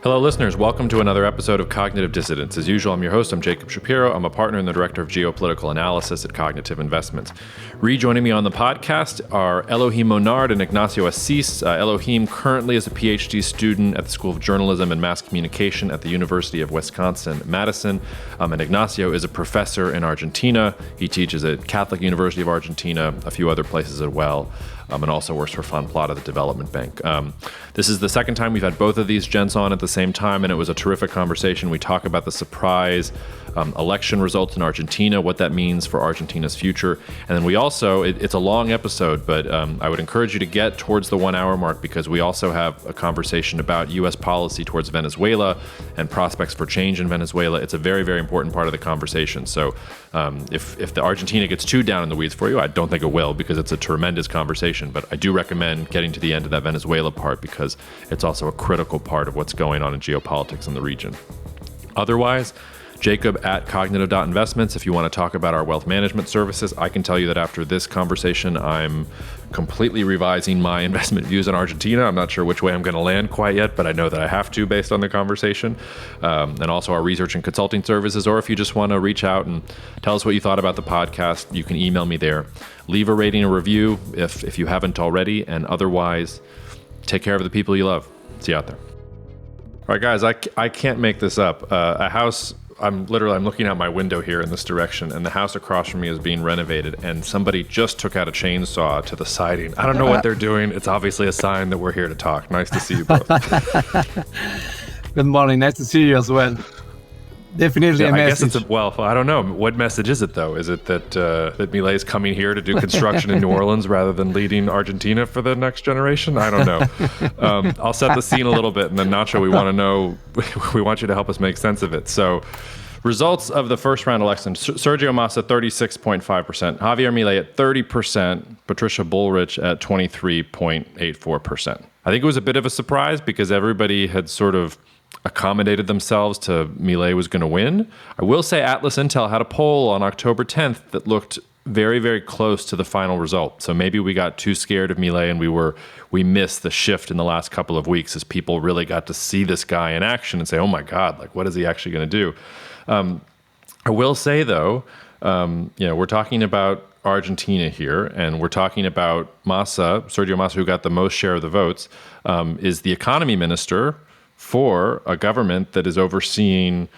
Hello, listeners. Welcome to another episode of Cognitive Dissidence. As usual, I'm your host. I'm Jacob Shapiro. I'm a partner and the director of geopolitical analysis at Cognitive Investments. Rejoining me on the podcast are Elohim and Ignacio Assis. Elohim currently is a PhD student at the School of Journalism and Mass Communication at the University of Wisconsin-Madison. And Ignacio is a professor in Argentina. He teaches at Catholic University of Argentina, a few other places as well. And also works for Fund Plata, the development bank. This is the second time we've had both of these gents on at the same time, and it was a terrific conversation. We talk about the surprise election results in Argentina, what that means for Argentina's future. And then we also, it's a long episode, but I would encourage you to get towards the 1 hour mark because we also have a conversation about U.S. policy towards Venezuela and prospects for change in Venezuela. It's a very, very important part of the conversation. So if the Argentina gets too down in the weeds for you, I don't think it will because it's a tremendous conversation, but I do recommend getting to the end of that Venezuela part because it's also a critical part of what's going on in geopolitics in the region. Otherwise, Jacob at cognitive.investments. If you want to talk about our wealth management services, I can tell you that after this conversation, I'm completely revising my investment views on Argentina. I'm not sure which way I'm going to land quite yet, but I know that I have to based on the conversation. And also our research and consulting services, or if you just want to reach out and tell us what you thought about the podcast, you can email me there. Leave a rating and review if you haven't already, and otherwise, take care of the people you love. See you out there. All right, guys, I can't make this up. A house... I'm looking out my window here in this direction, and the house across from me is being renovated, and somebody just took out a chainsaw to the siding. I don't know what they're doing. It's obviously a sign that we're here to talk. Nice to see you both. Good morning. Nice to see you as well. Definitely a message. I guess I don't know. What message is it, though? Is it that Milei is coming here to do construction in New Orleans rather than leading Argentina for the next generation? I don't know. I'll set the scene a little bit, and then Nacho, we want you to help us make sense of it. So, results of the first round election: Sergio Massa 36.5%, Javier Milei at 30%, Patricia Bullrich at 23.84%. I think it was a bit of a surprise because everybody had sort of accommodated themselves to Milei was going to win. I will say Atlas Intel had a poll on October 10th that looked very, very close to the final result. So maybe we got too scared of Milei and we missed the shift in the last couple of weeks as people really got to see this guy in action and say, oh my God, like what is he actually going to do? I will say though, we're talking about Argentina here, and we're talking about Sergio Massa, who got the most share of the votes, is the economy minister for a government that is overseeing,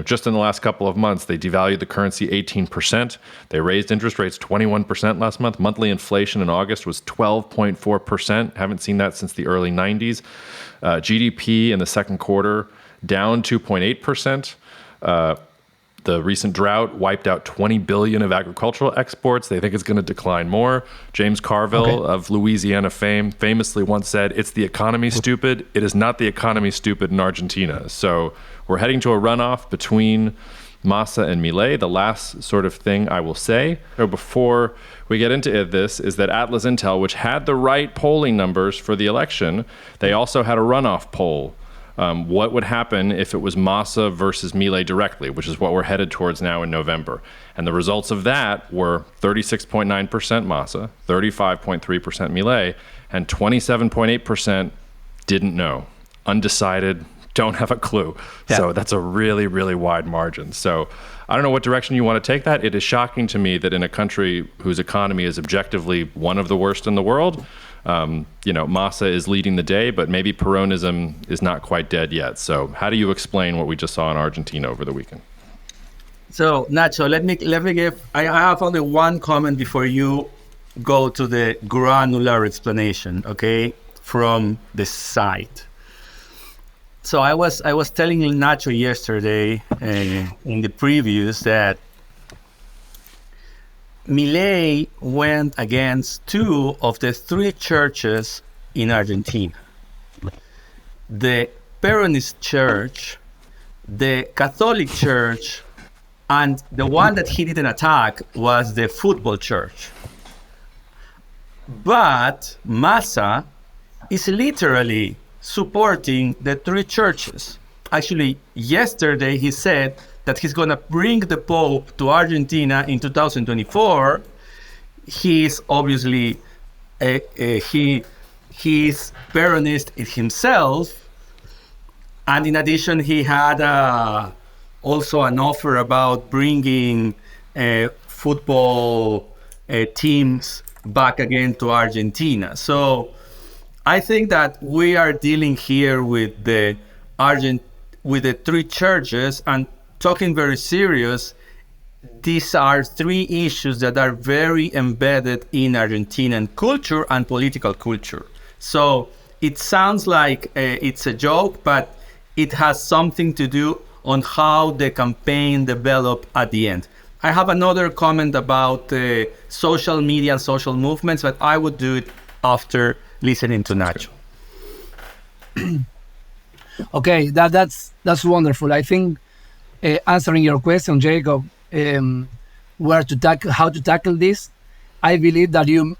just in the last couple of months, they devalued the currency 18%. They raised interest rates 21% last month. Monthly inflation in August was 12.4%. Haven't seen that since the early 90s. GDP in the second quarter down 2.8%. The recent drought wiped out 20 billion of agricultural exports. They think it's going to decline more. James Carville of Louisiana fame famously once said, "It's the economy, stupid. It is not the economy, stupid in Argentina." So we're heading to a runoff between Massa and Milei. The last sort of thing I will say before we get into this is that Atlas Intel, which had the right polling numbers for the election, they also had a runoff poll. What would happen if it was Massa versus Milei directly, which is what we're headed towards now in November. And the results of that were 36.9% Massa, 35.3% Milei, and 27.8% didn't know. Undecided, don't have a clue. Yeah. So that's a really, really wide margin. So I don't know what direction you want to take that. It is shocking to me that in a country whose economy is objectively one of the worst in the world, Massa is leading the day, but maybe Peronism is not quite dead yet. So how do you explain what we just saw in Argentina over the weekend? So Nacho, let me give, I have only one comment before you go to the granular explanation, okay, from the site. So I was telling Nacho yesterday in the previews that Milei went against two of the three churches in Argentina. The Peronist church, the Catholic church, and the one that he didn't attack was the football church. But Massa is literally supporting the three churches. Actually, yesterday he said that he's going to bring the Pope to Argentina in 2024. He's obviously he's Peronist himself, And in addition, he had also an offer about bringing football teams back again to Argentina. So I think that we are dealing here with the three churches and talking very serious. These are three issues that are very embedded in Argentinian culture and political culture. So it sounds like it's a joke, but it has something to do on how the campaign developed at the end. I have another comment about social media and social movements, but I would do it after listening to Nacho. Okay, that's wonderful. I think answering your question, Jacob, how to tackle this, I believe that you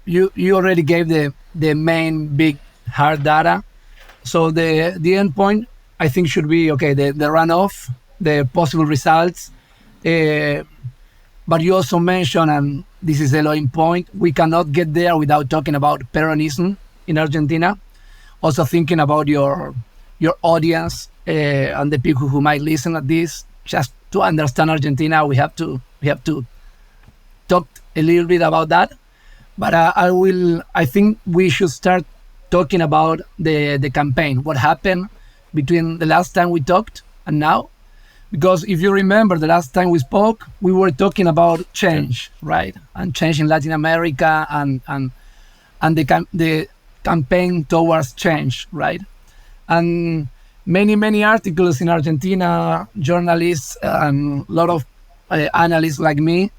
already gave the main big hard data. So the end point, I think, should be okay. The runoff, the possible results. But you also mentioned, and this is Elohim point, we cannot get there without talking about Peronism in Argentina. Also thinking about your audience and the people who might listen at this. Just to understand Argentina, we have to talk a little bit about that. But I think we should start talking about the campaign. What happened between the last time we talked and now? Because if you remember, the last time we spoke, we were talking about change, right? And change in Latin America and the campaign towards change, right? And many articles in Argentina, journalists, and a lot of analysts like me,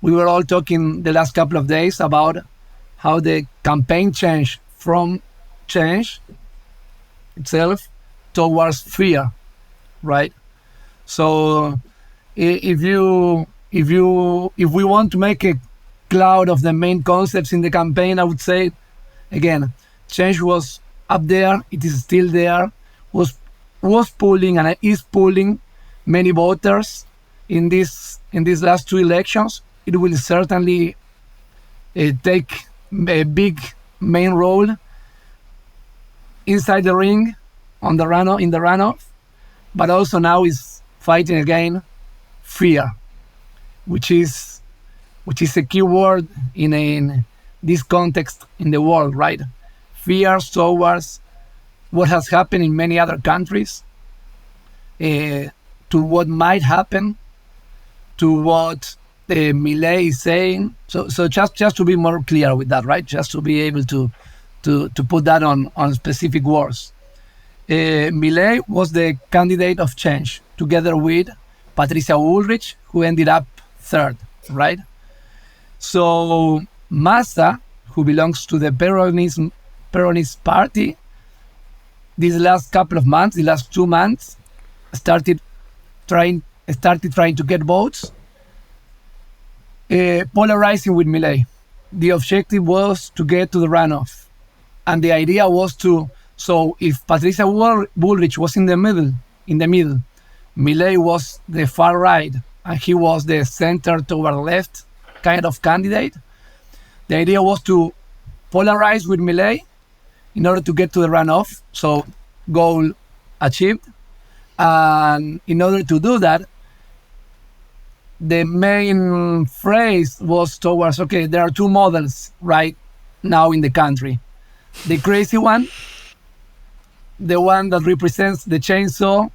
we were all talking the last couple of days about how the campaign changed from change itself towards fear, right? So if we want to make a cloud of the main concepts in the campaign, I would say, again, change was up there, it is still there, was pulling and is pulling many voters in these last two elections. It will certainly take a big main role inside the ring in the runoff, but also now is fighting again fear, which is a key word in this context in the world, right? Fear towards what has happened in many other countries, to what might happen, to what Milei is saying. So just to be more clear with that, right? Just to be able to put that on specific words. Milei was the candidate of change, together with Patricia Bullrich, who ended up third, right? So Massa, who belongs to the Peronist party, these last couple of months, the last 2 months, started trying to get votes, polarizing with Milei. The objective was to get to the runoff, and the idea was so if Patricia Bullrich was in the middle, Milei was the far right, and he was the center toward left kind of candidate. The idea was to polarize with Milei in order to get to the runoff, so goal achieved. And in order to do that, the main phrase was towards, okay, there are two models right now in the country. The crazy one, the one that represents the chainsaw,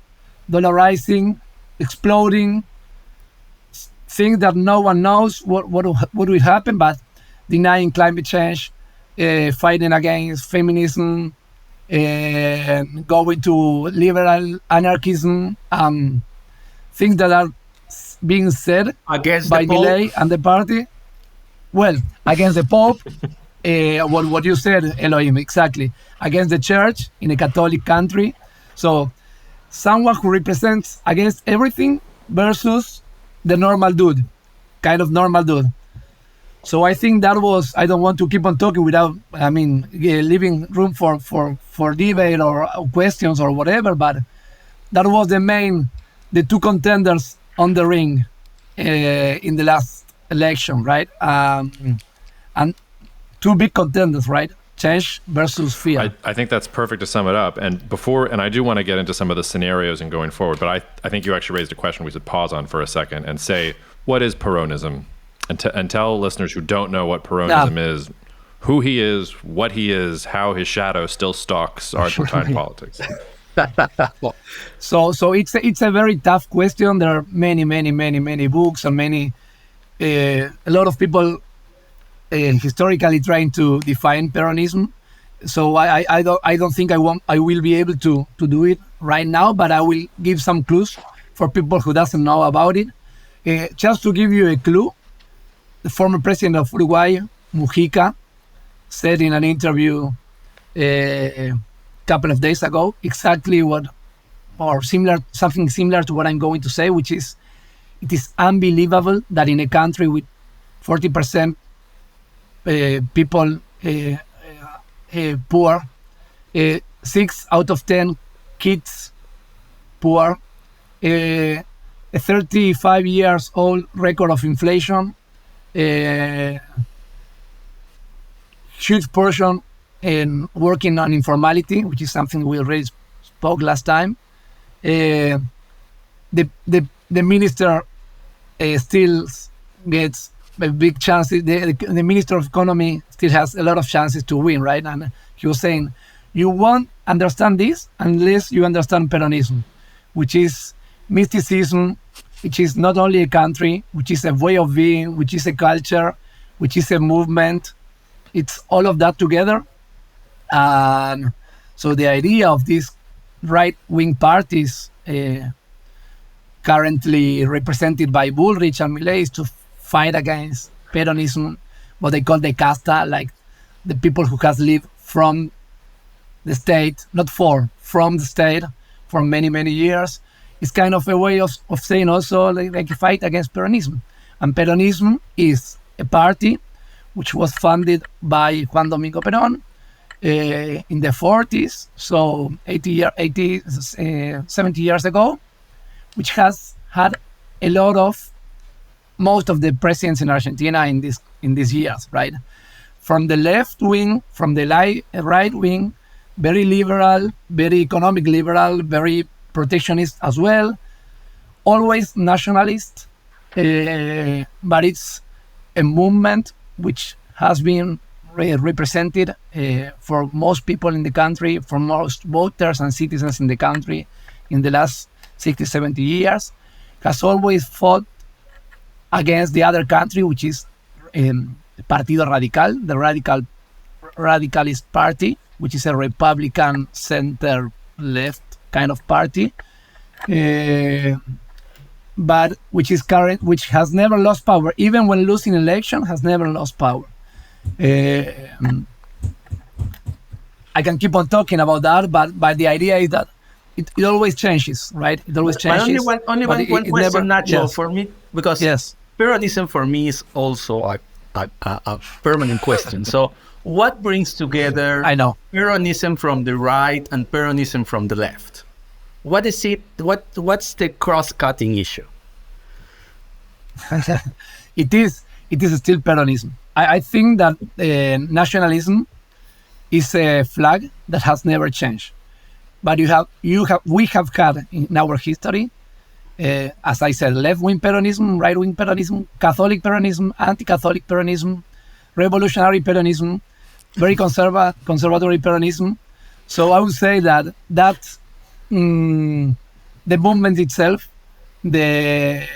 dollarizing, exploding, things that no one knows what will happen, but denying climate change, fighting against feminism, going to liberal anarchism, things that are being said against by Milei and the party. Well, against the Pope, what you said, Elohim, exactly. Against the church in a Catholic country. So someone who represents against everything versus the normal dude, kind of normal dude. So I think that was, I don't want to keep on talking without, leaving room for debate or questions or whatever, but that was the two contenders on the ring in the last election, right? And two big contenders, right? change versus fear. I think that's perfect to sum it up. And I do want to get into some of the scenarios and going forward, but I think you actually raised a question we should pause on for a second and say, what is Peronism? And tell listeners who don't know what Peronism is, who he is, what he is, how his shadow still stalks Argentine politics. So it's a very tough question. There are many books and a lot of people historically trying to define Peronism. So I don't think I will be able to do it right now, but I will give some clues for people who doesn't know about it. Just to give you a clue, the former president of Uruguay, Mujica, said in an interview a couple of days ago exactly something similar to what I'm going to say, which is, it is unbelievable that in a country with 40% people poor, 6 out of 10 kids poor, a 35 years old record of inflation, huge portion in working on informality, which is something we already spoke last time. The minister still gets a big chance. The Minister of Economy still has a lot of chances to win, right? And he was saying, you won't understand this unless you understand Peronism, which is mysticism, which is not only a country, which is a way of being, which is a culture, which is a movement. It's all of that together. And so the idea of these right-wing parties currently represented by Bullrich and Milei is to fight against Peronism, what they call the casta, like the people who has lived from the state, not from the state for many years. It's kind of a way of saying also like a fight against Peronism. And Peronism is a party which was funded by Juan Domingo Perón in the 40s, so 70 years ago, which has had a lot of most of the presidents in Argentina in these years, right? From the left wing, from the right wing, very liberal, very economic liberal, very protectionist as well, always nationalist, but it's a movement which has been represented for most people in the country, for most voters and citizens in the country in the last 60, 70 years, has always fought against the other country, which is Partido Radical, the radicalist party, which is a Republican center-left kind of party, but which has never lost power, even when losing election, has never lost power. I can keep on talking about that, but the idea is that it always changes, right? It always changes. Only one question, Nacho, for me, because Peronism for me is also a permanent question. So, what brings together Peronism from the right and Peronism from the left? What is it? What's the cross-cutting issue? It is still Peronism. I think that nationalism is a flag that has never changed. But we have had in our history, as I said, left-wing Peronism, right-wing Peronism, Catholic Peronism, anti-Catholic Peronism, revolutionary Peronism, very conservatory Peronism. So I would say that the movement itself, the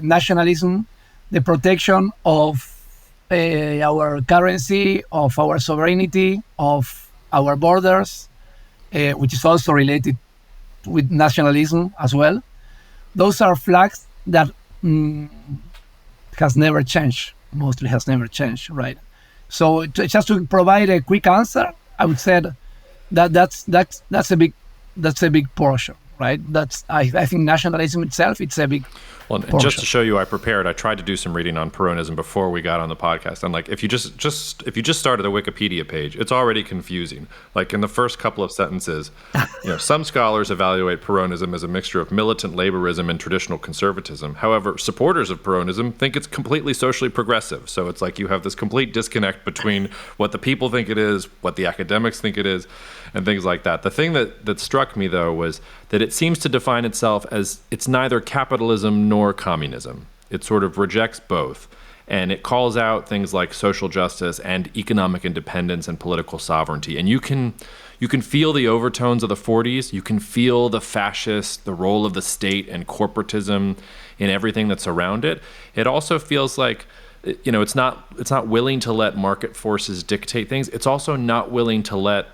nationalism, the protection of our currency, of our sovereignty, of our borders, which is also related with nationalism as well. Those are flags that has never changed, mostly has never changed, right? So just to provide a quick answer, I would say that's a big portion, right? I think nationalism itself, it's a big Well, and just to show you, I prepared. I tried to do some reading on Peronism before we got on the podcast. And like, if you just started the Wikipedia page, it's already confusing. Like in the first couple of sentences, some scholars evaluate Peronism as a mixture of militant laborism and traditional conservatism. However, supporters of Peronism think it's completely socially progressive. So it's like you have this complete disconnect between what the people think it is, what the academics think it is, and things like that. The thing that struck me, though, was that it seems to define itself as it's neither capitalism nor communism. It sort of rejects both. And it calls out things like social justice and economic independence and political sovereignty. And you can feel the overtones of the 40s. You can feel the fascist, the role of the state and corporatism in everything that's around it. It also feels like it's not willing to let market forces dictate things. It's also not willing to let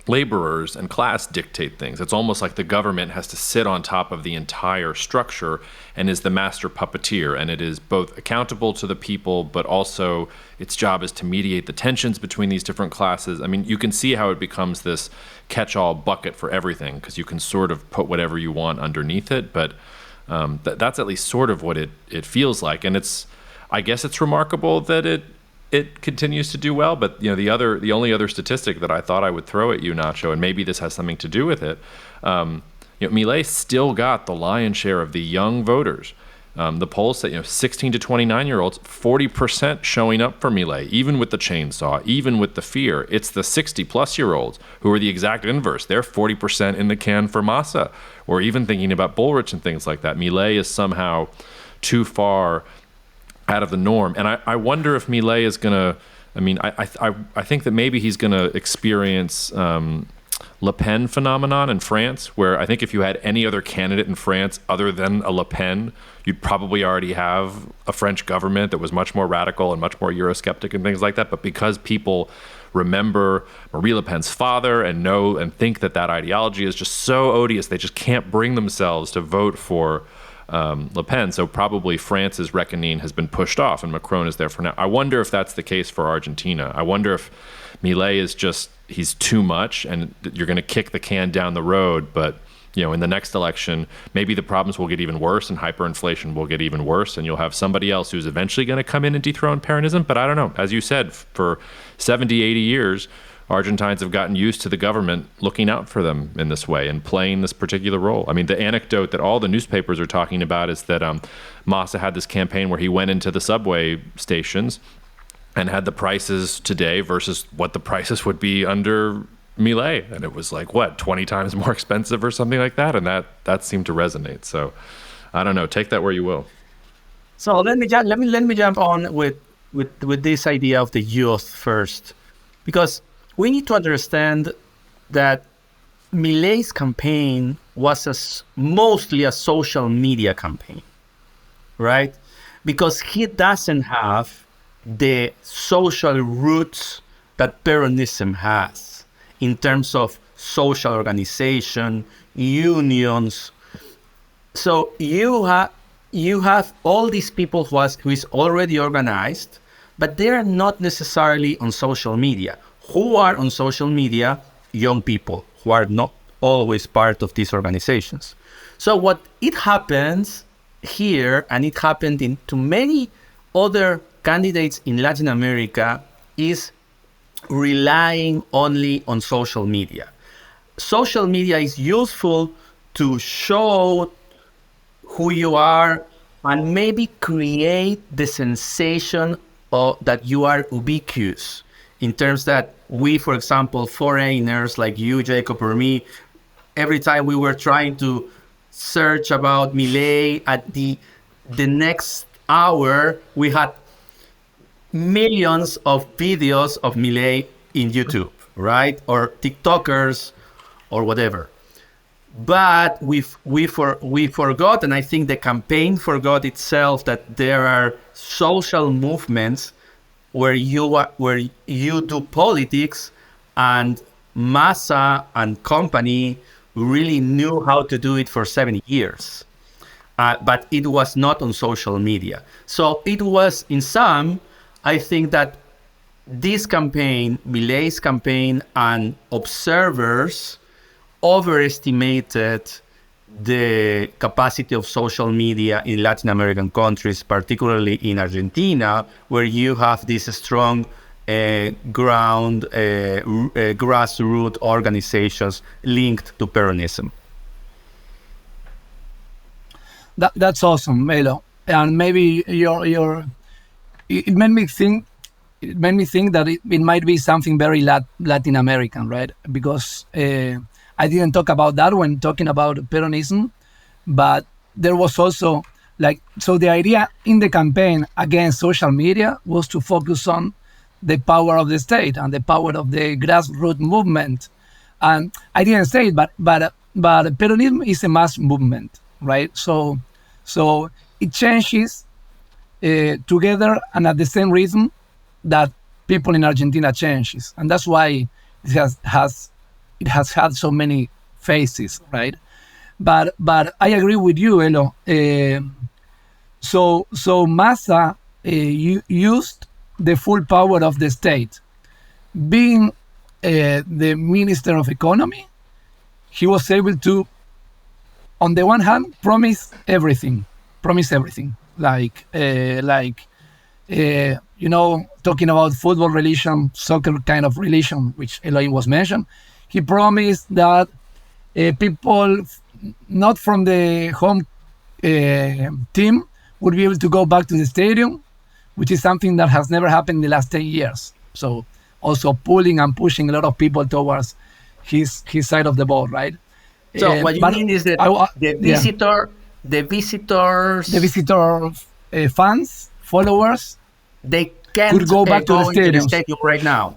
laborers and class dictate things. It's almost like the government has to sit on top of the entire structure and is the master puppeteer, and it is both accountable to the people, but also its job is to mediate the tensions between these different classes. I mean, you can see how it becomes this catch-all bucket for everything, because you can sort of put whatever you want underneath it, but that's at least sort of what it feels like. And I guess it's remarkable that it continues to do well, but the only other statistic that I thought I would throw at you, Nacho, and maybe this has something to do with it, Milei still got the lion's share of the young voters. The polls say 16 to 29-year-olds, 40% showing up for Milei, even with the chainsaw, even with the fear. It's the 60-plus-year-olds who are the exact inverse. They're 40% in the can for Massa, or even thinking about Bullrich and things like that. Milei is somehow too far out of the norm. And I wonder if Milei is going to, I think that maybe he's going to experience Le Pen phenomenon in France, where I think if you had any other candidate in France other than a Le Pen, you'd probably already have a French government that was much more radical and much more Eurosceptic and things like that. But because people remember Marie Le Pen's father and know and think that ideology is just so odious, they just can't bring themselves to vote for Le Pen. So probably France's reckoning has been pushed off and Macron is there for now. I wonder if that's the case for Argentina. I wonder if Milei is he's too much and you're going to kick the can down the road, but in the next election, maybe the problems will get even worse and hyperinflation will get even worse, and you'll have somebody else who's eventually going to come in and dethrone Peronism. But I don't know. As you said, for 70, 80 years, Argentines have gotten used to the government looking out for them in this way and playing this particular role. I mean, the anecdote that all the newspapers are talking about is that Massa had this campaign where he went into the subway stations and had the prices today versus what the prices would be under Milei. And it was like, 20 times more expensive or something like that? And that seemed to resonate. So I don't know. Take that where you will. So let me jump on with this idea of the youth first, because we need to understand that Milei's campaign was mostly a social media campaign, right? Because he doesn't have the social roots that Peronism has in terms of social organization, unions. So you have all these people who is already organized, but they are not necessarily on social media. Who are on social media? Young people who are not always part of these organizations. So what it happens here, and it happened to many other candidates in Latin America, is relying only on social media. Social media is useful to show who you are and maybe create the sensation that you are ubiquitous, in terms that we, for example, foreigners like you, Jacob, or me, every time we were trying to search about Milei, at the next hour, we had millions of videos of Milei in YouTube, right? Or TikTokers or whatever. But we forgot, and I think the campaign forgot itself, that there are social movements where you do politics, and Massa and company really knew how to do it for 70 years. But it was not on social media. So it was, in some, I think that this campaign, Milei's campaign, and observers overestimated the capacity of social media in Latin American countries, particularly in Argentina, where you have these strong grassroots organizations linked to Peronism. That's awesome, Melo. And maybe it made me think that it might be something very Latin American, right? Because I didn't talk about that when talking about Peronism, but there was also so the idea in the campaign against social media was to focus on the power of the state and the power of the grassroots movement. And I didn't say it, but Peronism is a mass movement, right? So it changes together and at the same rhythm that people in Argentina changes, and that's why it has had so many faces, right? But I agree with you, Elo. So Massa used the full power of the state. Being the Minister of Economy, he was able to, on the one hand, promise everything, like talking about football religion, soccer kind of religion, which Elohim was mentioned. He promised that people not from the home team would be able to go back to the stadium, which is something that has never happened in the last 10 years. So also pulling and pushing a lot of people towards his side of the ball, right? So what you mean is that the visitor fans, followers, they can't go back to the stadium right now.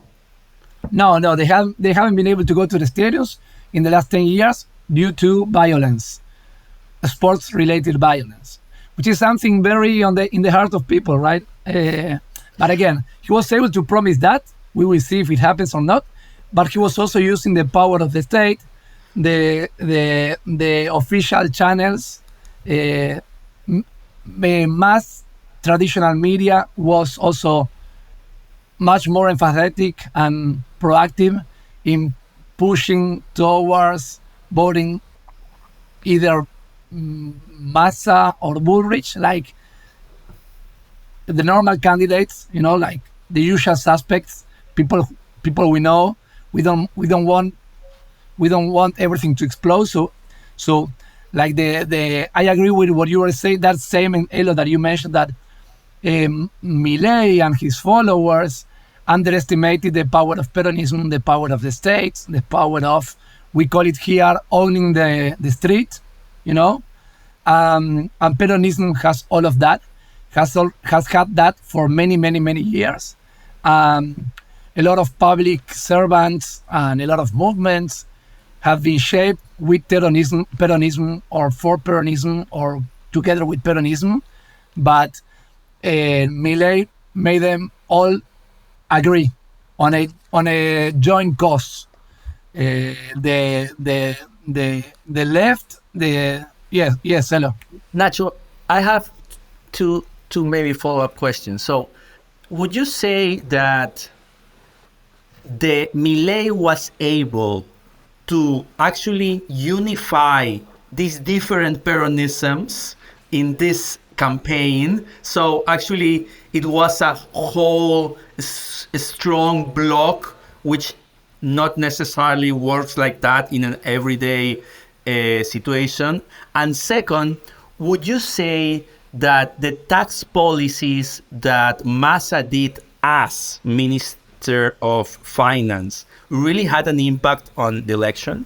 No, they haven't been able to go to the stadiums in the last 10 years due to violence, sports-related violence, which is something very in the heart of people, right? But again, he was able to promise that. We will see if it happens or not. But he was also using the power of the state, the official channels, mass traditional media was also much more emphatic and proactive in pushing towards voting either Massa or Bullrich, like the normal candidates, like the usual suspects, people we know. We don't want everything to explode. So like I agree with what you were saying. That same Elo that you mentioned, that Milei and his followers underestimated the power of Peronism, the power of the states, the power of, we call it here, owning the street, and Peronism has all of that, has had that for many, many, many years. A lot of public servants and a lot of movements have been shaped with Peronism or for Peronism or together with Peronism, but Milei made them all agree on a joint cause. The left, yes, hello. Nacho, I have two maybe follow-up questions. So, would you say that the Milei was able to actually unify these different Peronisms in this campaign? So actually it was a whole strong bloc, which not necessarily works like that in an everyday situation. And second, would you say that the tax policies that Massa did as Minister of Finance really had an impact on the election?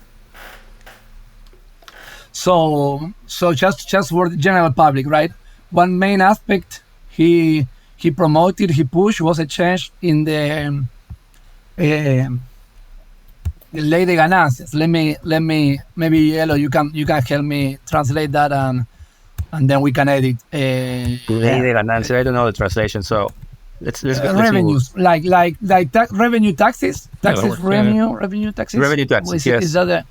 So just for the general public, right? One main aspect he promoted, he pushed, was a change in the ley de ganancias. Let me maybe Elo, you can help me translate that and then we can edit. Ley de ganancias. I don't know the translation, so let's revenues like revenue taxes, revenue taxes. Revenue taxes. Yes. Is that the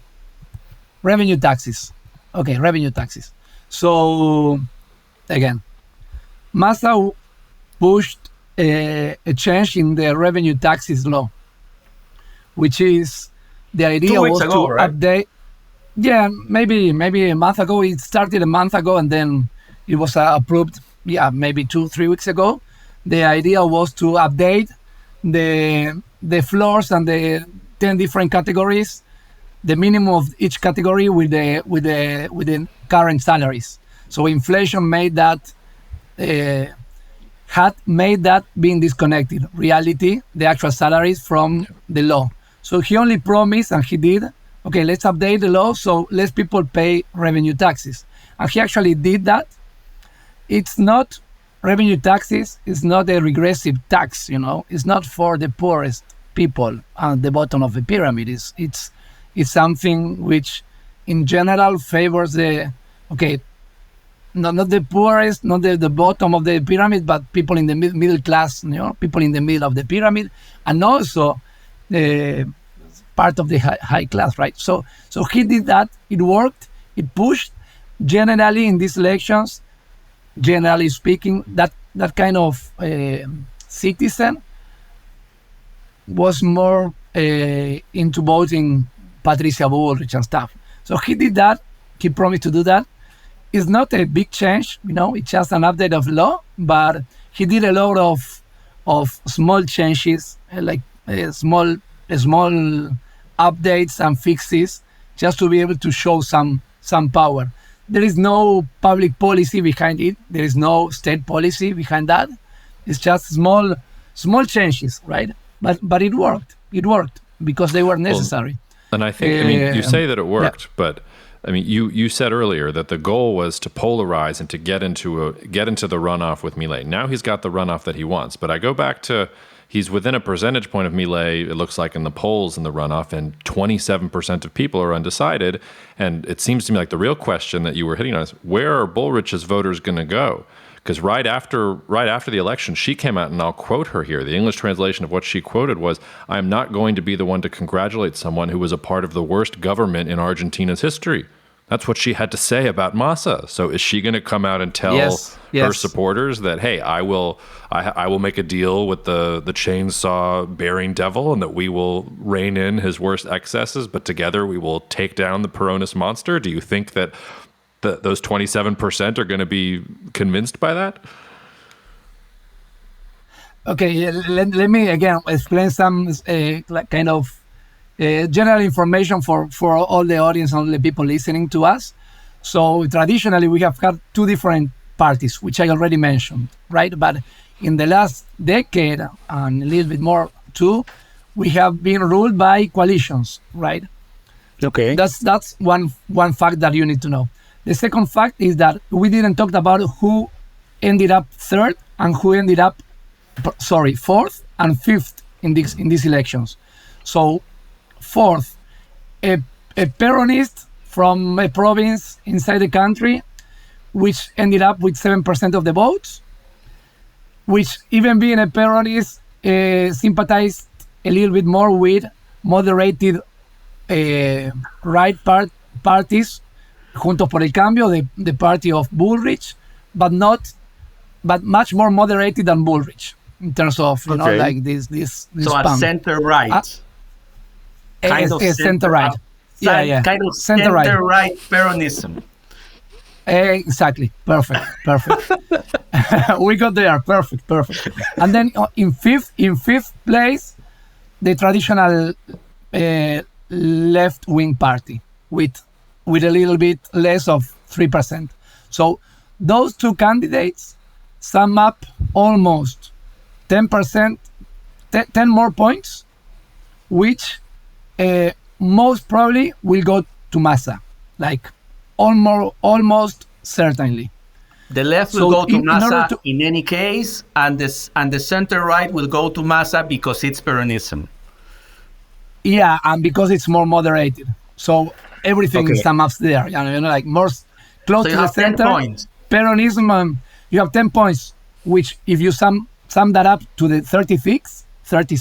revenue taxes? Okay, revenue taxes. So again, Massa pushed a change in the revenue taxes law, which is the idea was to update. Yeah, maybe a month ago. It started a month ago, and then it was approved. Yeah, maybe 2-3 weeks ago. The idea was to update the floors and the 10 different categories, the minimum of each category with the current salaries. So inflation made that had made that being disconnected reality, the actual salaries from the law. So he only promised, and he did. Okay, let's update the law so less people pay revenue taxes, and he actually did that. It's not revenue taxes. It's not a regressive tax. It's not for the poorest people at the bottom of the pyramid. It's something which, in general, favors not the poorest, not the bottom of the pyramid, but people in the middle class. People in the middle of the pyramid, and also part of the high class, right? So he did that. It worked. It pushed. Generally, in these elections, generally speaking, that kind of citizen was more into voting Patricia Bullrich and stuff. So he did that. He promised to do that. It's not a big change, it's just an update of law, but he did a lot of small changes, like small updates and fixes, just to be able to show some power. There is no public policy behind it. There is no state policy behind that. It's just small changes, right? But it worked. It worked because they were necessary. And I think, you say that it worked, but you said earlier that the goal was to polarize and to get into the runoff with Milei. Now he's got the runoff that he wants. But I go back to, he's within a percentage point of Milei, it looks like, in the polls in the runoff, and 27% of people are undecided. And it seems to me like the real question that you were hitting on is, where are Bullrich's voters going to go? Because right after the election, she came out, and I'll quote her here. The English translation of what she quoted was, "I am not going to be the one to congratulate someone who was a part of the worst government in Argentina's history." That's what she had to say about Massa. So is she going to come out and tell her supporters that, hey, I will make a deal with the chainsaw-bearing devil, and that we will rein in his worst excesses, but together we will take down the Peronist monster? Do you think that those 27% are going to be convinced by that? Okay, let me again explain some kind of general information for all the audience and all the people listening to us. So traditionally, we have had two different parties, which I already mentioned, right? But in the last decade and a little bit more too, we have been ruled by coalitions, right? Okay. That's one fact that you need to know. The second fact is that we didn't talk about who ended up third and who ended up, fourth and fifth in these elections. So fourth, a Peronist from a province inside the country, which ended up with 7% of the votes, which, even being a Peronist, sympathized a little bit more with moderated right parties, Juntos por el Cambio, the party of Bullrich, but much more moderated than Bullrich in terms of like this so spam. a center right. Kind of center right. Kind of center right Peronism. Exactly. Perfect. We got there. Perfect. And then in fifth place, the traditional left-wing party with a little bit less of 3%. So those two candidates sum up almost 10%, 10 more points, which most probably will go to Massa, like almost certainly. The left will go to Massa in any case, and the center right will go to Massa because it's Peronism. Yeah, and because it's more moderated. So everything sums up there. Like more close to the center. 10 points. Peronism, you have 10 points, which if you sum that up to the 36,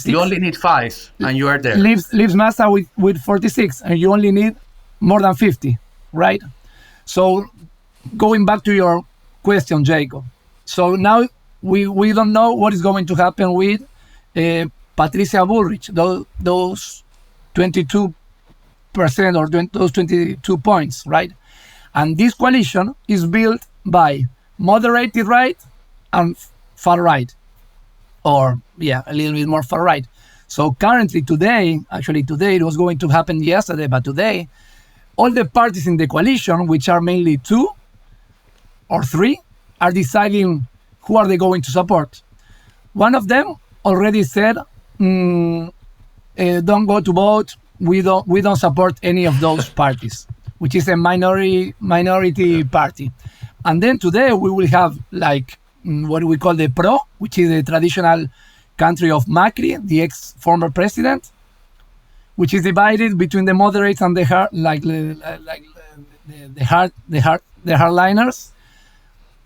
you only need 5, and you are there. Leaves Massa with 46, and you only need more than 50, right? So going back to your question, Jacob. So now we don't know what is going to happen with Patricia Bullrich. Those 22% 22% or those 22 points, right? And this coalition is built by moderated right and far right, or a little bit more far right. So currently today it was going to happen yesterday, but today, all the parties in the coalition, which are mainly 2 or 3, are deciding who are they going to support. One of them already said, don't go to vote. We don't support any of those parties, which is a minority party. And then today we will have like what we call the PRO, which is the traditional country of Macri, the ex-former president, which is divided between the moderates and the hardliners.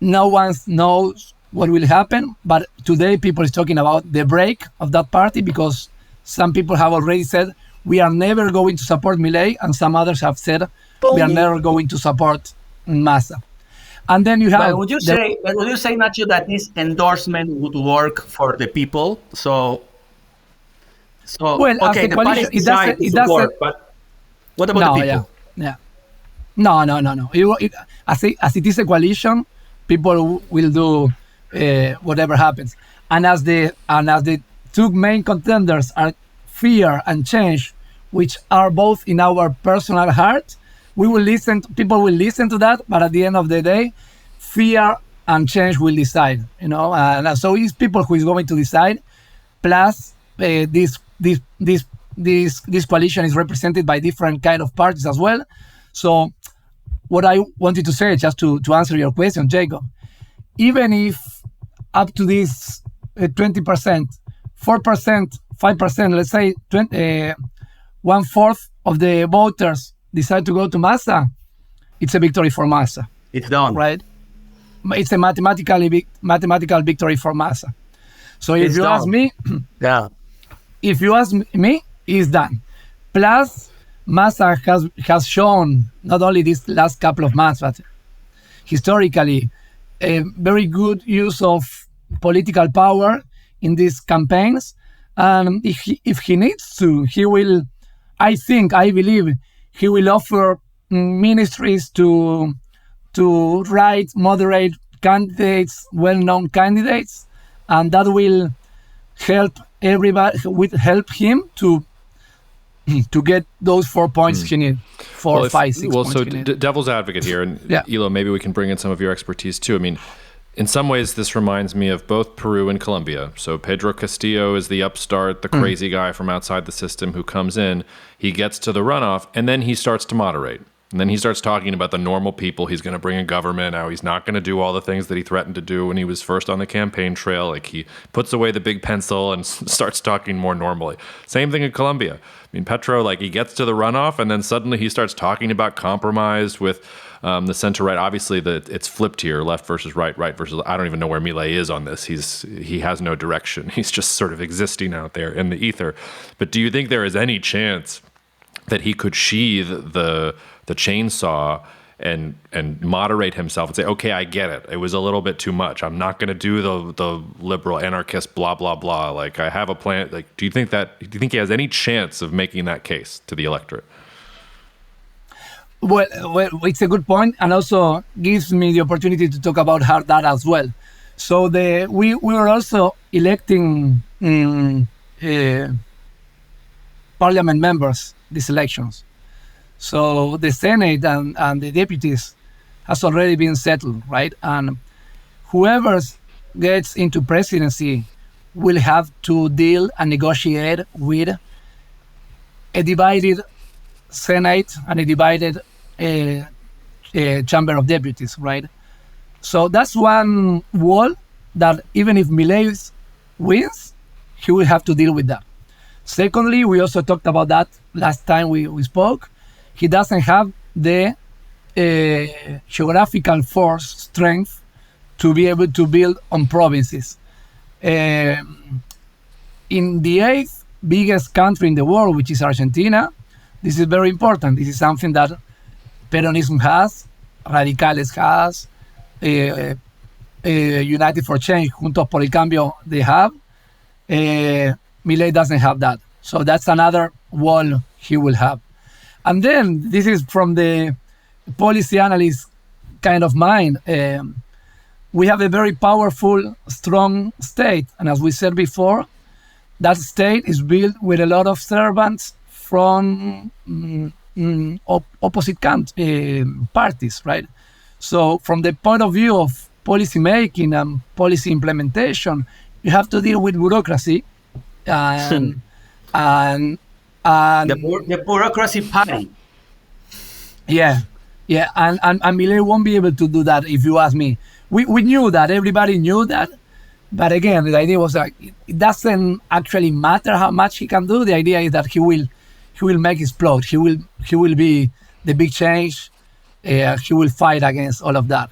No one knows what will happen, but today people is talking about the break of that party, because some people have already said we are never going to support Milei, and some others have said we are never going to support Massa. And then you have. But would you say, Nacho, that this endorsement would work for the people? So well, okay, the party decide to support, but what about the people? No. As it is a coalition, people will do whatever happens. And as the 2 main contenders are fear and change, which are both in our personal heart, people will listen to that, but at the end of the day, fear and change will decide, and so it's people who is going to decide. Plus, this coalition is represented by different kind of parties as well. So what I wanted to say, just to answer your question, Jacob, even if up to this 20%, 4%, 5%, let's say 1/4 of the voters decide to go to Massa, it's a victory for Massa. It's done. Right? It's a mathematical victory for Massa. So if you ask me, it's done. Plus, Massa has shown, not only this last couple of months, but historically, a very good use of political power in these campaigns. And if he needs to, he will, I believe, he will offer ministries to moderate candidates, well-known candidates, and that will help help him to get those 4 points he needs. 4, 5, 6 points. So devil's advocate here, and Elo, maybe we can bring in some of your expertise too. I mean, in some ways, this reminds me of both Peru and Colombia. So Pedro Castillo is the upstart, the crazy guy from outside the system who comes in. He gets to the runoff, and then he starts to moderate. And then he starts talking about the normal people. He's going to bring a government. Now he's not going to do all the things that he threatened to do when he was first on the campaign trail. Like, he puts away the big pencil and starts talking more normally. Same thing in Colombia. I mean, Petro, he gets to the runoff, and then suddenly he starts talking about compromise with the center right. Obviously, it's flipped here, left versus right versus. I don't even know where Milei is on this. He has no direction. He's just sort of existing out there in the ether. But do you think there is any chance that he could sheathe the chainsaw and moderate himself and say, okay, I get it. It was a little bit too much. I'm not going to do the liberal anarchist blah blah blah. I have a plan. Do you think he has any chance of making that case to the electorate? Well, it's a good point, and also gives me the opportunity to talk about that as well. So we were also electing parliament members these elections. So the Senate and the deputies has already been settled, right? And whoever gets into presidency will have to deal and negotiate with a divided Senate and a divided Chamber of Deputies, right? So that's one wall that even if Milei wins, he will have to deal with that. Secondly, we also talked about that last time we spoke. He doesn't have the geographical strength to be able to build on provinces. In the 8th biggest country in the world, which is Argentina, this is very important. This is something that Peronism has, Radicales has, United for Change, Juntos por el Cambio, they have. Milei doesn't have that. So that's another wall he will have. And then this is from the policy analyst kind of mind. We have a very powerful, strong state. And as we said before, that state is built with a lot of servants from opposite parties, right? So from the point of view of policy making and policy implementation, you have to deal with bureaucracy and the bureaucracy party. Yeah, and Milei won't be able to do that if you ask me. We knew that, everybody knew that, but again, the idea was that it doesn't actually matter how much he can do. The idea is that he will make explode. He will be the big change. He will fight against all of that.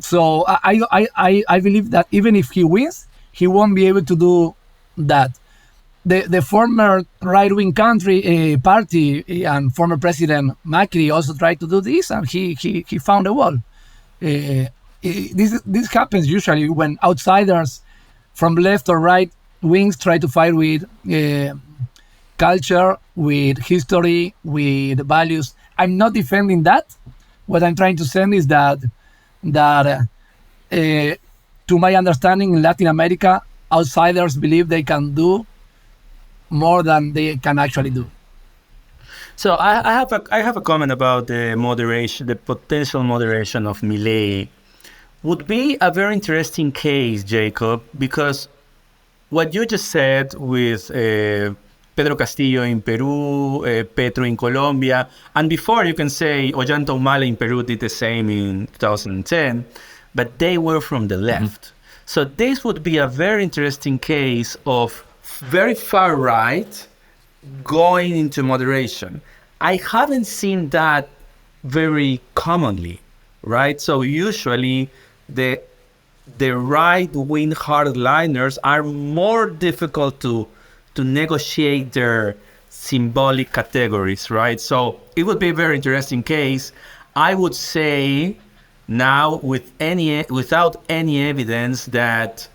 So I believe that even if he wins, he won't be able to do that. The former right-wing party and former President Macri also tried to do this, and he found a wall. This happens usually when outsiders from left or right wings try to fight with culture, with history, with values. I'm not defending that. What I'm trying to say is that to my understanding, in Latin America, outsiders believe they can do more than they can actually do. So I have a comment about the moderation, the potential moderation of Milei. Would be a very interesting case, Jacob, because what you just said with Pedro Castillo in Peru, Petro in Colombia, and before you can say Ollanta Humala in Peru did the same in 2010, but they were from the left. So this would be a very interesting case of very far right going into moderation. I haven't seen that very commonly, right? So usually the right-wing hardliners are more difficult to negotiate their symbolic categories, right? So it would be a very interesting case. I would say now without any evidence that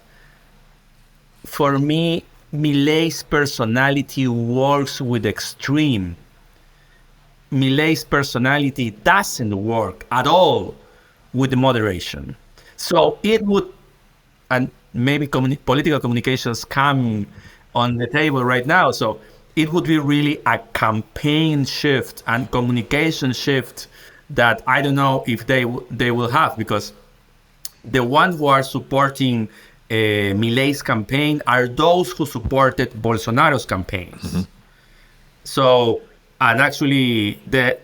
for me, Milei's personality works with extreme. Milei's personality doesn't work at all with the moderation. So it would, and maybe political communications come on the table right now. So it would be really a campaign shift and communication shift that I don't know if they will have, because the ones who are supporting Milei's campaign are those who supported Bolsonaro's campaigns. Mm-hmm. So, and actually the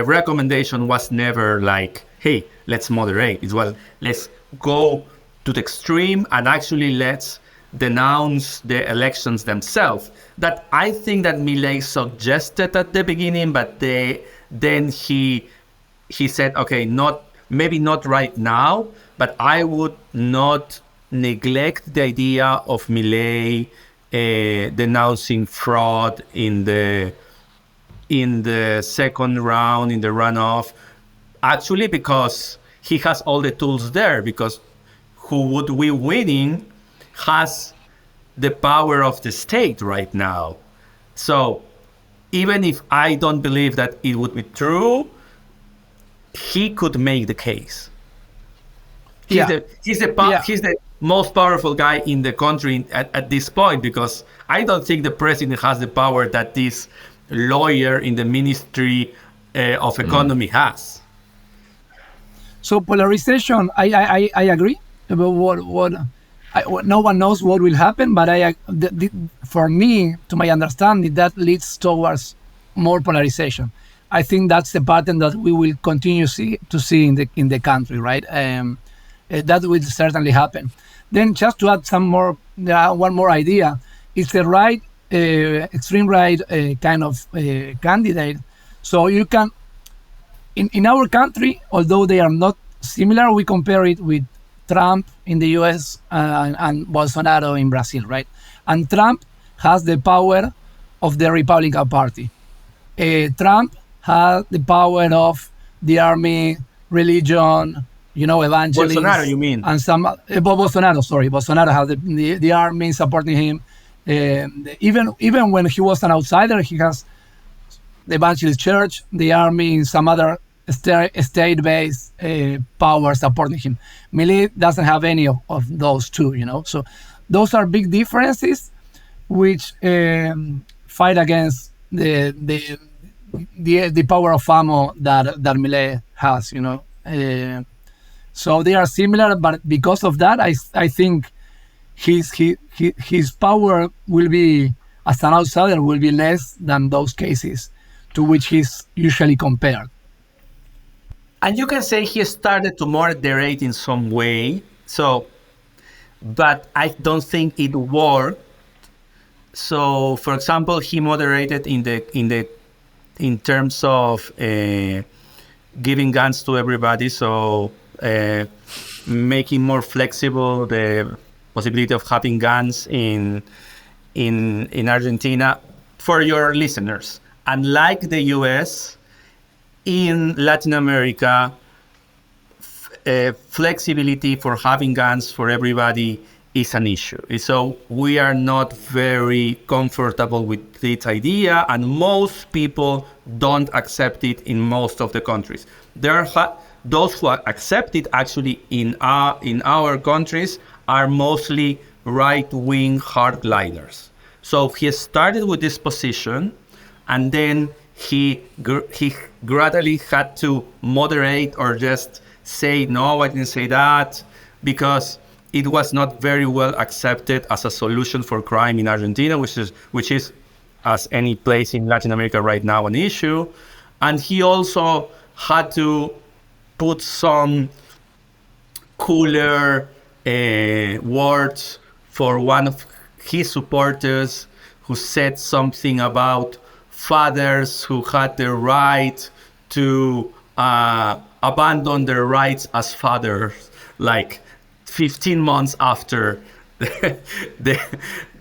recommendation was never like, hey, let's moderate. It's, well, let's go to the extreme and actually let's denounce the elections themselves. That I think that Milei suggested at the beginning, but then he said, okay, maybe not right now, but I would not neglect the idea of Milei denouncing fraud in the second round, in the runoff, actually because he has all the tools there, because who would be winning has the power of the state right now. So even if I don't believe that it would be true, he could make the case. He's the most powerful guy in the country at this point, because I don't think the president has the power that this lawyer in the Ministry of Economy has. So polarization, I agree about no one knows what will happen, but for me, to my understanding, that leads towards more polarization. I think that's the pattern that we will continue to see in the country, right? That will certainly happen. Then just to add one more idea, it's the right, extreme right kind of candidate. So you can, in our country, although they are not similar, we compare it with Trump in the US and Bolsonaro in Brazil, right? And Trump has the power of the Republican Party. Trump has the power of the army, religion, evangelists. Bolsonaro, you mean? And Bolsonaro has the army supporting him. Even when he was an outsider, he has the evangelist church, the army, and some other state-based power supporting him. Milei doesn't have any of those two, So those are big differences which fight against the power of famo that Milei has, So they are similar, but because of that, I think his power will be, as an outsider, will be less than those cases to which he's usually compared. And you can say he started to moderate in some way. So, but I don't think it worked. So, for example, he moderated in terms of giving guns to everybody. So, making more flexible the possibility of having guns in Argentina. For your listeners, unlike the US, in Latin America, flexibility for having guns for everybody is an issue. So we are not very comfortable with this idea, and most people don't accept it in most of the countries. There are those who accept it actually in our countries are mostly right-wing hardliners. So he started with this position, and then he gradually had to moderate or just say, no, I didn't say that, because it was not very well accepted as a solution for crime in Argentina, which is, as any place in Latin America right now, an issue. And he also had to put some cooler words for one of his supporters who said something about fathers who had the right to abandon their rights as fathers, like 15 months after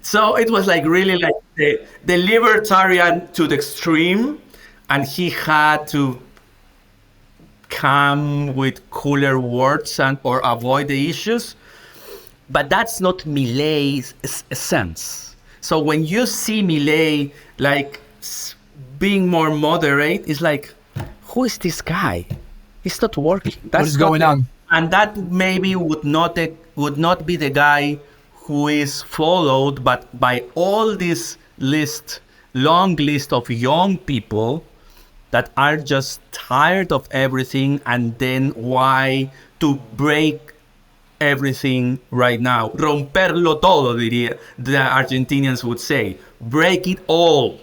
so it was like really like the libertarian to the extreme, and he had to come with cooler words or avoid the issues. But that's not Milei's sense. So when you see Milei like being more moderate, it's like, who is this guy? It's not working. What is going on? And that maybe would not be the guy who is followed, but by all this long list of young people that are just tired of everything, and then why to break everything right now? Romperlo todo, diría the Argentinians would say. Break it all.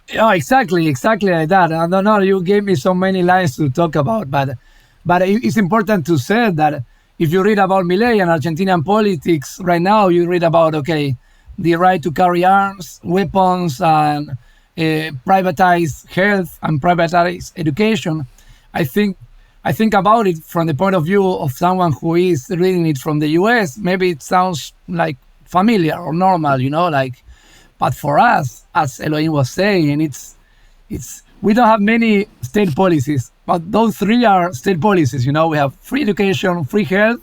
Yeah, exactly like that. I don't know, you gave me so many lines to talk about, but it's important to say that if you read about Milei and Argentinian politics right now, you read about, the right to carry arms, weapons, and privatize health and privatize education. I think about it from the point of view of someone who is reading it from the US. Maybe it sounds like familiar or normal, but for us, as Elohim was saying, it's we don't have many state policies, but those three are state policies. We have free education, free health.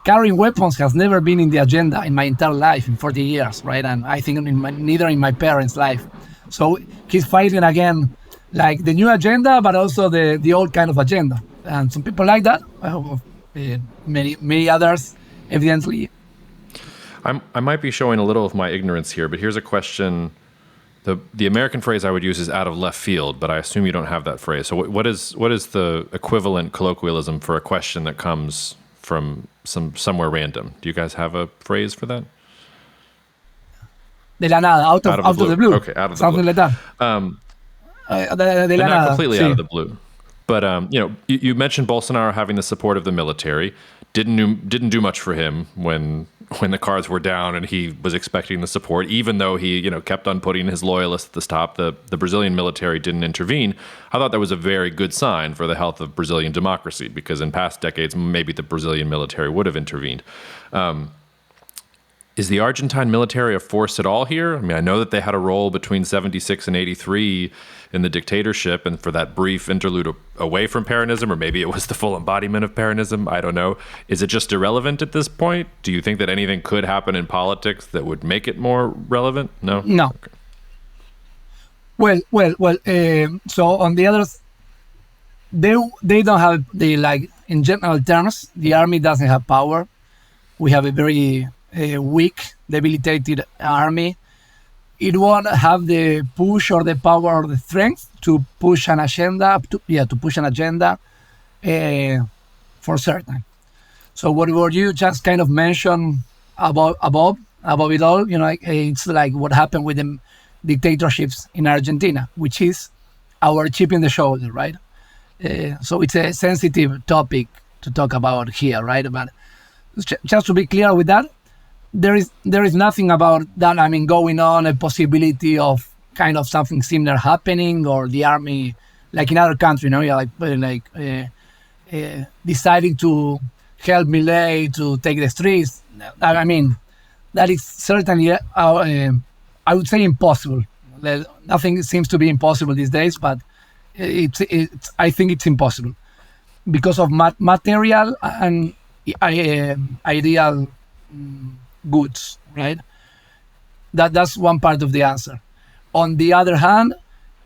Carrying weapons has never been in the agenda in my entire life, in 40 years, right? And I think neither in my parents' life. So he's fighting again, like the new agenda, but also the old kind of agenda. And some people like that. Many others, evidently. I might be showing a little of my ignorance here, but here's a question. The American phrase I would use is out of left field, but I assume you don't have that phrase. So what is the equivalent colloquialism for a question that comes from somewhere random? Do you guys have a phrase for that? De la nada, out of the blue. Okay, out of the Something blue. like that. De la nada, not completely out of the blue. But you mentioned Bolsonaro having the support of the military. Didn't do much for him when the cards were down and he was expecting the support, even though he kept on putting his loyalists at the top. The Brazilian military didn't intervene. I thought that was a very good sign for the health of Brazilian democracy, because in past decades maybe the Brazilian military would have intervened. Is the Argentine military a force at all here? I mean, I know that they had a role between 76 and 83 in the dictatorship and for that brief interlude away from Peronism, or maybe it was the full embodiment of Peronism. I don't know. Is it just irrelevant at this point? Do you think that anything could happen in politics that would make it more relevant? No? No. Okay. Well. So on the others, they don't have like in general terms, the army doesn't have power. We have a very weak, debilitated army. It won't have the push or the power or the strength to push an agenda. To push an agenda for certain. So what you just kind of mentioned above it all, it's like what happened with the dictatorships in Argentina, which is our chip in the shoulder, right? So it's a sensitive topic to talk about here, right? But just to be clear with that, there is nothing about that, going on, a possibility of kind of something similar happening, or the army, like in other countries, deciding to help Milei to take the streets. That is certainly, I would say, impossible. Nothing seems to be impossible these days, but I think it's impossible because of material and ideal goods, right? That's one part of the answer. On the other hand,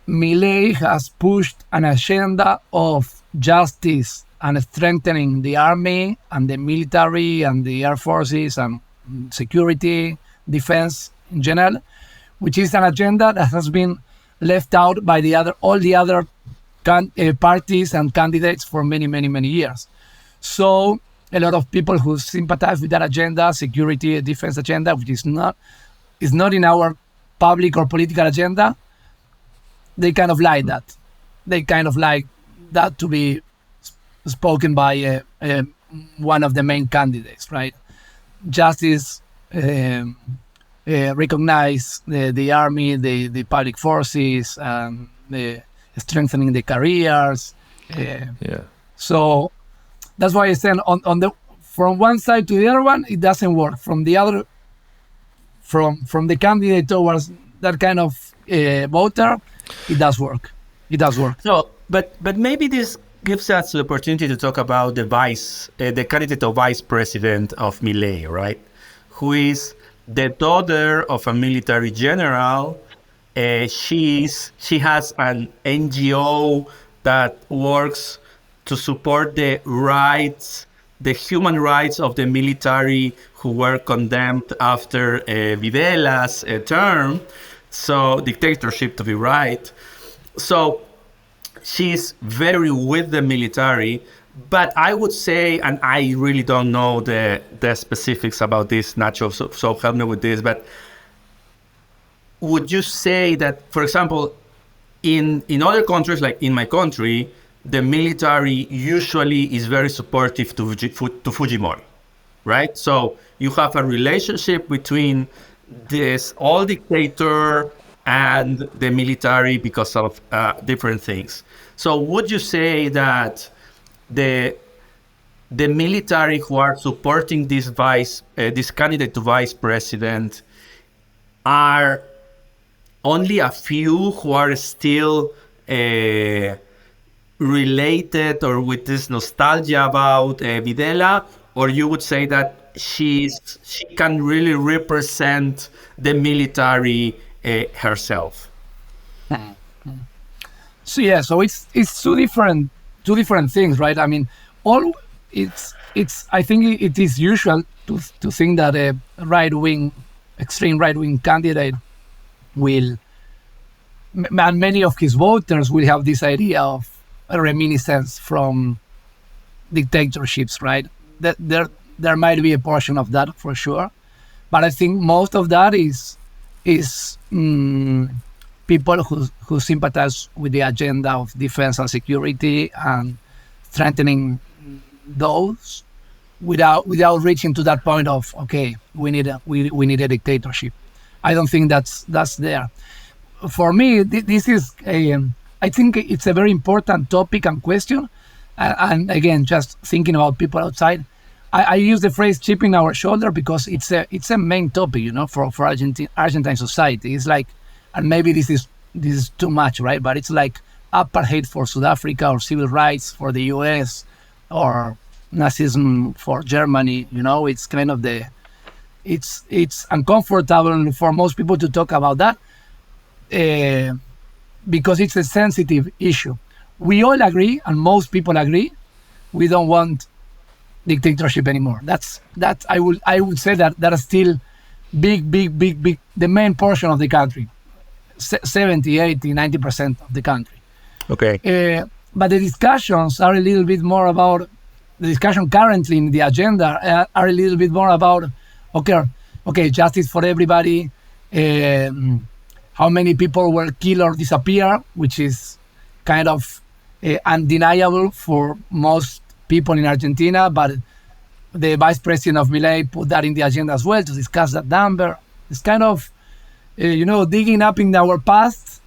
Milei has pushed an agenda of justice and strengthening the army and the military and the air forces and security, defense in general, which is an agenda that has been left out by all the other parties and candidates for many, many, many years. So a lot of people who sympathize with that agenda, security, defense agenda, which is not in our public or political agenda, they kind of like that. They kind of like that to be spoken by one of the main candidates, right? Justice, recognize the army, the public forces, the strengthening the careers. So that's why I said from one side to the other one, it doesn't work. From the other, from the candidate towards that kind of voter, it does work. It does work. So, but maybe this gives us the opportunity to talk about the candidate of vice president of Milei, right? Who is the daughter of a military general. She has an NGO that works to support the human rights of the military who were condemned after Videla's term, so dictatorship to be right. So she's very with the military, but I would say, and I really don't know the specifics about this, Nacho, so help me with this, but would you say that, for example, in other countries, like in my country, the military usually is very supportive to Fujimori, right? So you have a relationship between this old dictator and the military because of different things. So would you say that the military who are supporting this candidate to vice president are only a few who are still related or with this nostalgia about Videla, or you would say that she can really represent the military herself? So yeah, so it's two different things, right? I mean, I think it is usual to think that a extreme right-wing candidate will, and many of his voters will have this idea of a reminiscence from dictatorships, right? That there might be a portion of that for sure, but I think most of that is people who sympathize with the agenda of defense and security and strengthening those without reaching to that point of, okay, we need a dictatorship. I don't think that's there. For me, this is I think it's a very important topic and question. And again, just thinking about people outside, I use the phrase chipping our shoulder because it's a main topic, for Argentine society. It's like, and maybe this is too much, right? But it's like apartheid for South Africa, or civil rights for the US, or Nazism for Germany. It's kind of it's uncomfortable for most people to talk about that because it's a sensitive issue. We all agree, and most people agree, we don't want dictatorship anymore. That's I would say that is still big, the main portion of the country, 70, 80, 90% of the country. Okay. But the discussions are a little bit more about, the discussion currently in the agenda are a little bit more about, okay, justice for everybody, how many people were killed or disappear, which is kind of undeniable for most people in Argentina, but the vice president of Milei put that in the agenda as well to discuss that number. It's kind of, digging up in our past,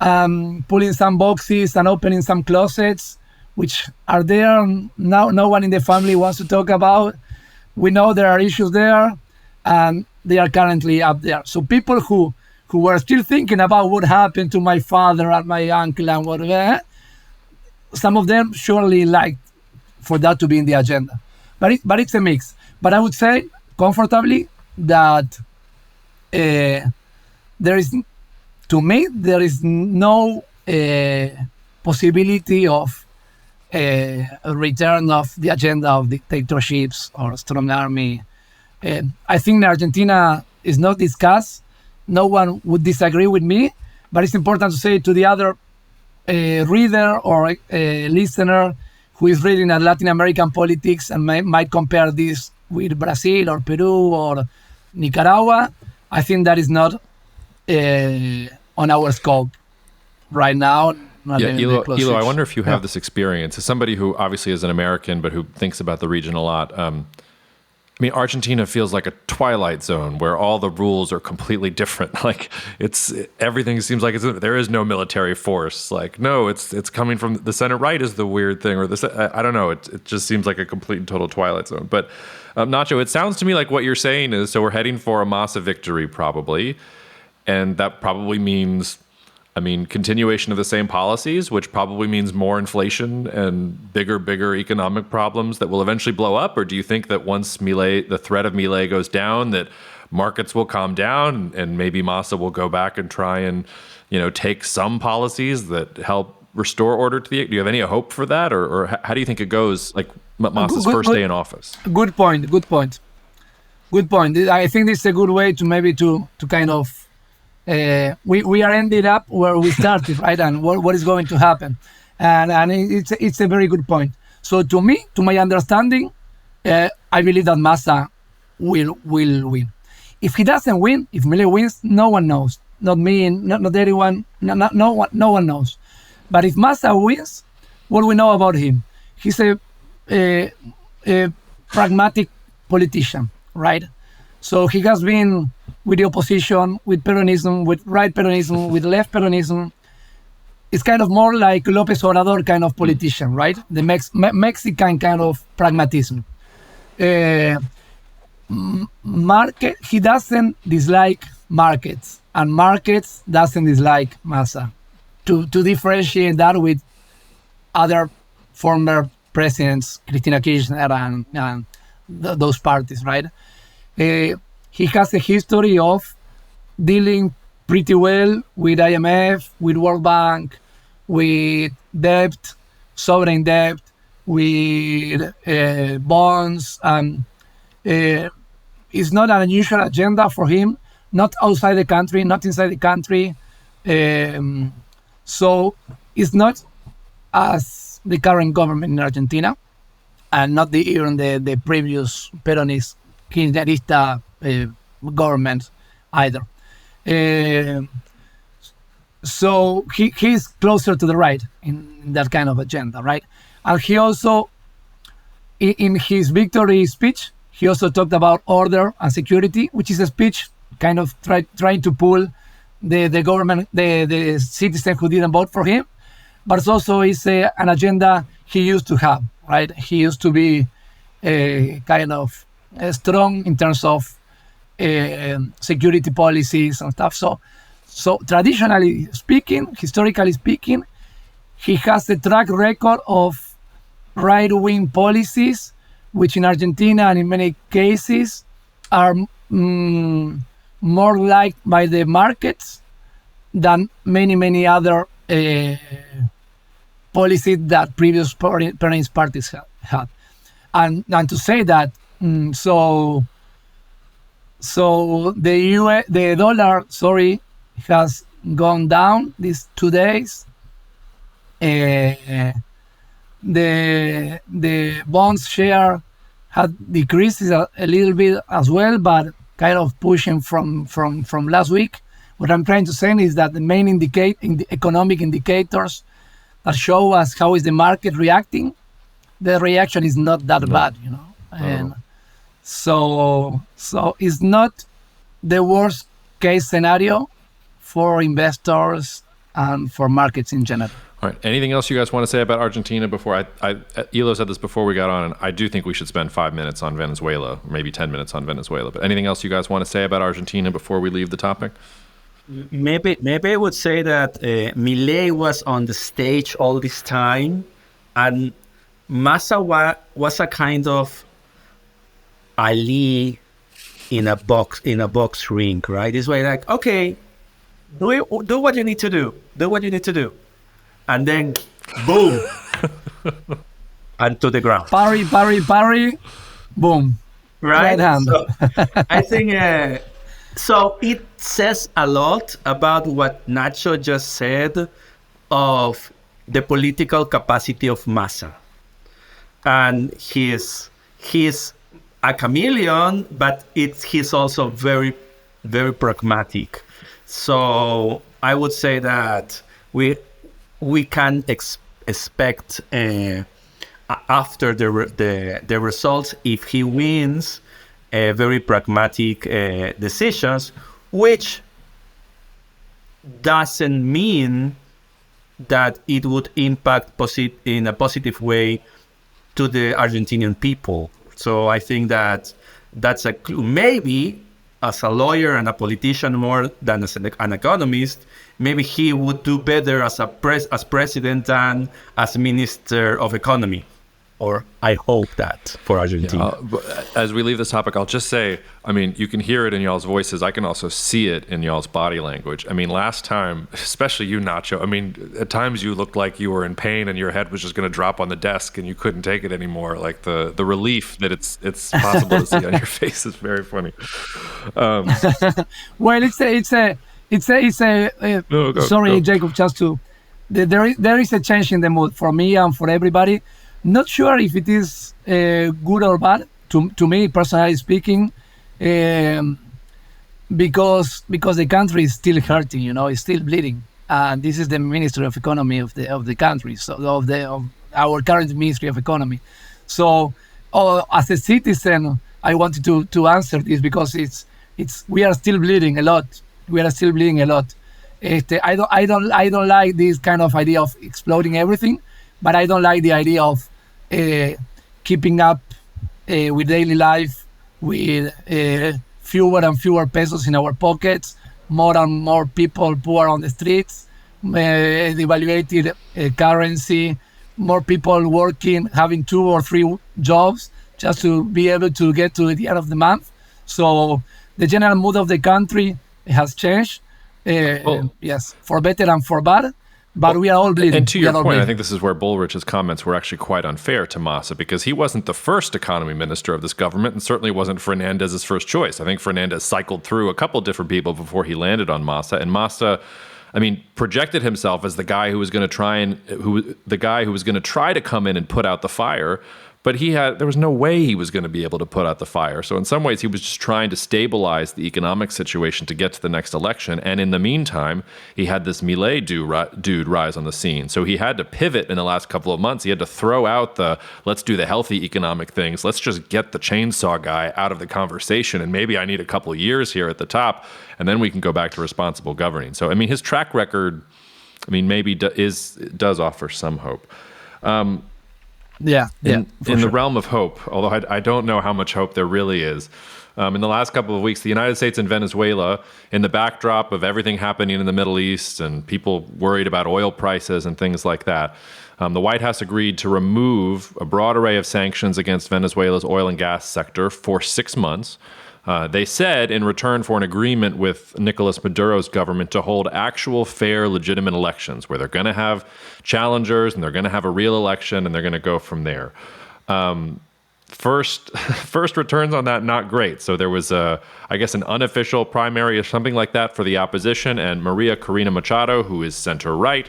pulling some boxes and opening some closets, which are there now. No one in the family wants to talk about. We know there are issues there, and they are currently up there. So people who were still thinking about what happened to my father and my uncle and whatever, some of them surely like for that to be in the agenda. But it's a mix. But I would say comfortably that there is no possibility of a return of the agenda of dictatorships or strong army. I think Argentina is not discussed. No one would disagree with me, but it's important to say to the other reader or listener who is reading at Latin American politics and might compare this with Brazil or Peru or Nicaragua, I think that is not on our scope right now. Elo, I wonder if you have this experience as somebody who obviously is an American, but who thinks about the region a lot. Argentina feels like a twilight zone where all the rules are completely different. Like everything seems like there is no military force. Like, no, it's coming from the center right is the weird thing, or I don't know. It just seems like a complete and total twilight zone. But Nacho, it sounds to me like what you're saying is, so we're heading for a Massa victory probably, and that probably means, continuation of the same policies, which probably means more inflation and bigger economic problems that will eventually blow up? Or do you think that once the threat of Milei goes down, that markets will calm down and maybe Massa will go back and try and, take some policies that help restore order to do you have any hope for that? Or how do you think it goes, like Massa's first day in office? Good point. I think this is a good way to maybe to kind of, we are ended up where we started, right? And what is going to happen? And it's a very good point. So to my understanding, I believe that Massa will win. If he doesn't win, if Milei wins, no one knows. Not me, not anyone, no one knows. But if Massa wins, what do we know about him? He's a pragmatic politician, right? So he has been with the opposition, with Peronism, with right Peronism, with left Peronism. It's kind of more like López Obrador kind of politician, right? The Mexican kind of pragmatism. He doesn't dislike markets, and markets doesn't dislike Massa. To differentiate that with other former presidents, Cristina Kirchner and those parties, right? He has a history of dealing pretty well with IMF, with World Bank, with debt, sovereign debt, with bonds. It's not an unusual agenda for him, not outside the country, not inside the country. So it's not as the current government in Argentina, and not even the previous Peronist Kirchnerista government either. So he's closer to the right in that kind of agenda, right? And he also, in his victory speech, he also talked about order and security, which is a speech kind of trying to pull the government, the citizens who didn't vote for him, but it's also an agenda he used to have, right? He used to be kind of strong in terms of security policies and stuff. So traditionally speaking, historically speaking, he has a track record of right-wing policies, which in Argentina and in many cases are more liked by the markets than many other policies that previous Peronist parties had. And to say that, so the dollar, has gone down these 2 days. The bonds share had decreased a little bit as well, but kind of pushing from last week. What I'm trying to say is that the main economic indicators that show us how is the market reacting, the reaction is not that bad, and so it's not the worst case scenario for investors and for markets in general. All right. Anything else you guys want to say about Argentina before Elo said this before we got on, and I do think we should spend 5 minutes on Venezuela, maybe 10 minutes on Venezuela. But anything else you guys want to say about Argentina before we leave the topic? Maybe I would say that Milei was on the stage all this time, and Massa was a kind of Ali in a box ring, right? It's like, okay, do what you need to do. Do what you need to do. And then, boom, and to the ground. Parry, boom. Right hand. So, I think so. It says a lot about what Nacho just said of the political capacity of Massa, and he's a chameleon, but he's also very, very pragmatic. So I would say that we can expect after the results, if he wins, very pragmatic decisions, which doesn't mean that it would impact in a positive way to the Argentinian people. So I think that that's a clue. Maybe as a lawyer and a politician more than as an economist, maybe he would do better as president than as minister of economy. Or I hope that for Argentina. As we leave this topic, I'll just say, I mean, you can hear it in y'all's voices. I can also see it in y'all's body language. I mean, last time, especially you, Nacho, I mean, at times you looked like you were in pain and your head was just going to drop on the desk and you couldn't take it anymore. Like the relief that it's possible to see on your face is very funny. Well, sorry, Jacob, just to, there is a change in the mood for me and for everybody. Not sure if it is good or bad to me, personally speaking, because the country is still hurting, it's still bleeding, and this is the Ministry of Economy of the country, so of our current Ministry of Economy. So, as a citizen, I wanted to answer this because we are still bleeding a lot. I don't like this kind of idea of exploding everything. But I don't like the idea of keeping up with daily life with fewer and fewer pesos in our pockets, more and more people poor on the streets, devaluated currency, more people working, having 2 or 3 jobs just to be able to get to the end of the month. So the general mood of the country has changed, yes, for better and for bad. But we are all bleeding. And to your point, I think this is where Bullrich's comments were actually quite unfair to Massa, because he wasn't the first economy minister of this government and certainly wasn't Fernandez's first choice. I think Fernandez cycled through a couple different people before he landed on Massa. And Massa, I mean, projected himself as the guy who was going to try to come in and put out the fire. But there was no way he was going to be able to put out the fire. So in some ways, he was just trying to stabilize the economic situation to get to the next election. And in the meantime, he had this Milei dude rise on the scene. So he had to pivot in the last couple of months. He had to throw out let's do the healthy economic things. Let's just get the chainsaw guy out of the conversation. And maybe I need a couple of years here at the top, and then we can go back to responsible governing. So, I mean, his track record, I mean, maybe does offer some hope. In the realm of hope, although I don't know how much hope there really is. In the last couple of weeks, the United States and Venezuela, in the backdrop of everything happening in the Middle East and people worried about oil prices and things like that, the White House agreed to remove a broad array of sanctions against Venezuela's oil and gas sector for 6 months. They said in return for an agreement with Nicolas Maduro's government to hold actual, fair, legitimate elections where they're going to have challengers and they're going to have a real election and they're going to go from there. First returns on that, not great. So there was, I guess, an unofficial primary or something like that for the opposition, and Maria Corina Machado, who is center-right,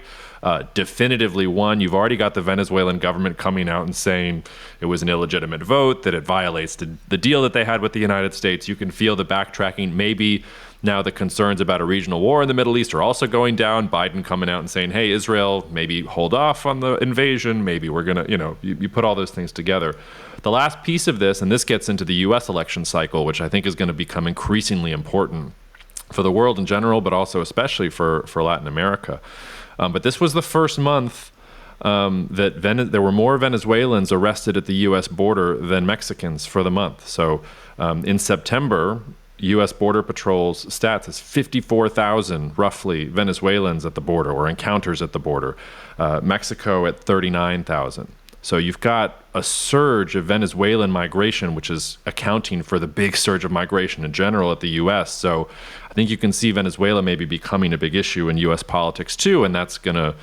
definitively won. You've already got the Venezuelan government coming out and saying it was an illegitimate vote, that it violates the deal that they had with the United States. You can feel the backtracking. Maybe now the concerns about a regional war in the Middle East are also going down. Biden coming out and saying, hey, Israel, maybe hold off on the invasion. Maybe we're going to, you put all those things together. The last piece of this, and this gets into the U.S. election cycle, which I think is going to become increasingly important for the world in general, but also especially for Latin America. But this was the first month that there were more Venezuelans arrested at the U.S. border than Mexicans for the month. So in September, U.S. Border Patrol's stats is 54,000, roughly, Venezuelans at the border or encounters at the border. Mexico at 39,000. So you've got a surge of Venezuelan migration, which is accounting for the big surge of migration in general at the U.S. So I think you can see Venezuela maybe becoming a big issue in U.S. politics too, and that's going to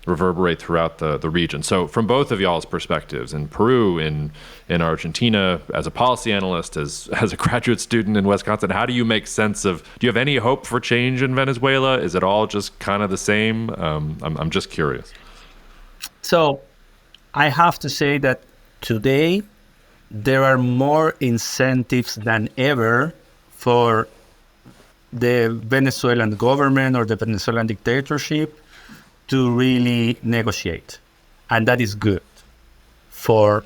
reverberate throughout the region. So from both of y'all's perspectives, in Peru, in Argentina, as a policy analyst, as a graduate student in Wisconsin, how do you make sense of, do you have any hope for change in Venezuela? Is it all just kind of the same? I'm just curious. So I have to say that today there are more incentives than ever for the Venezuelan government or the Venezuelan dictatorship to really negotiate. And that is good for,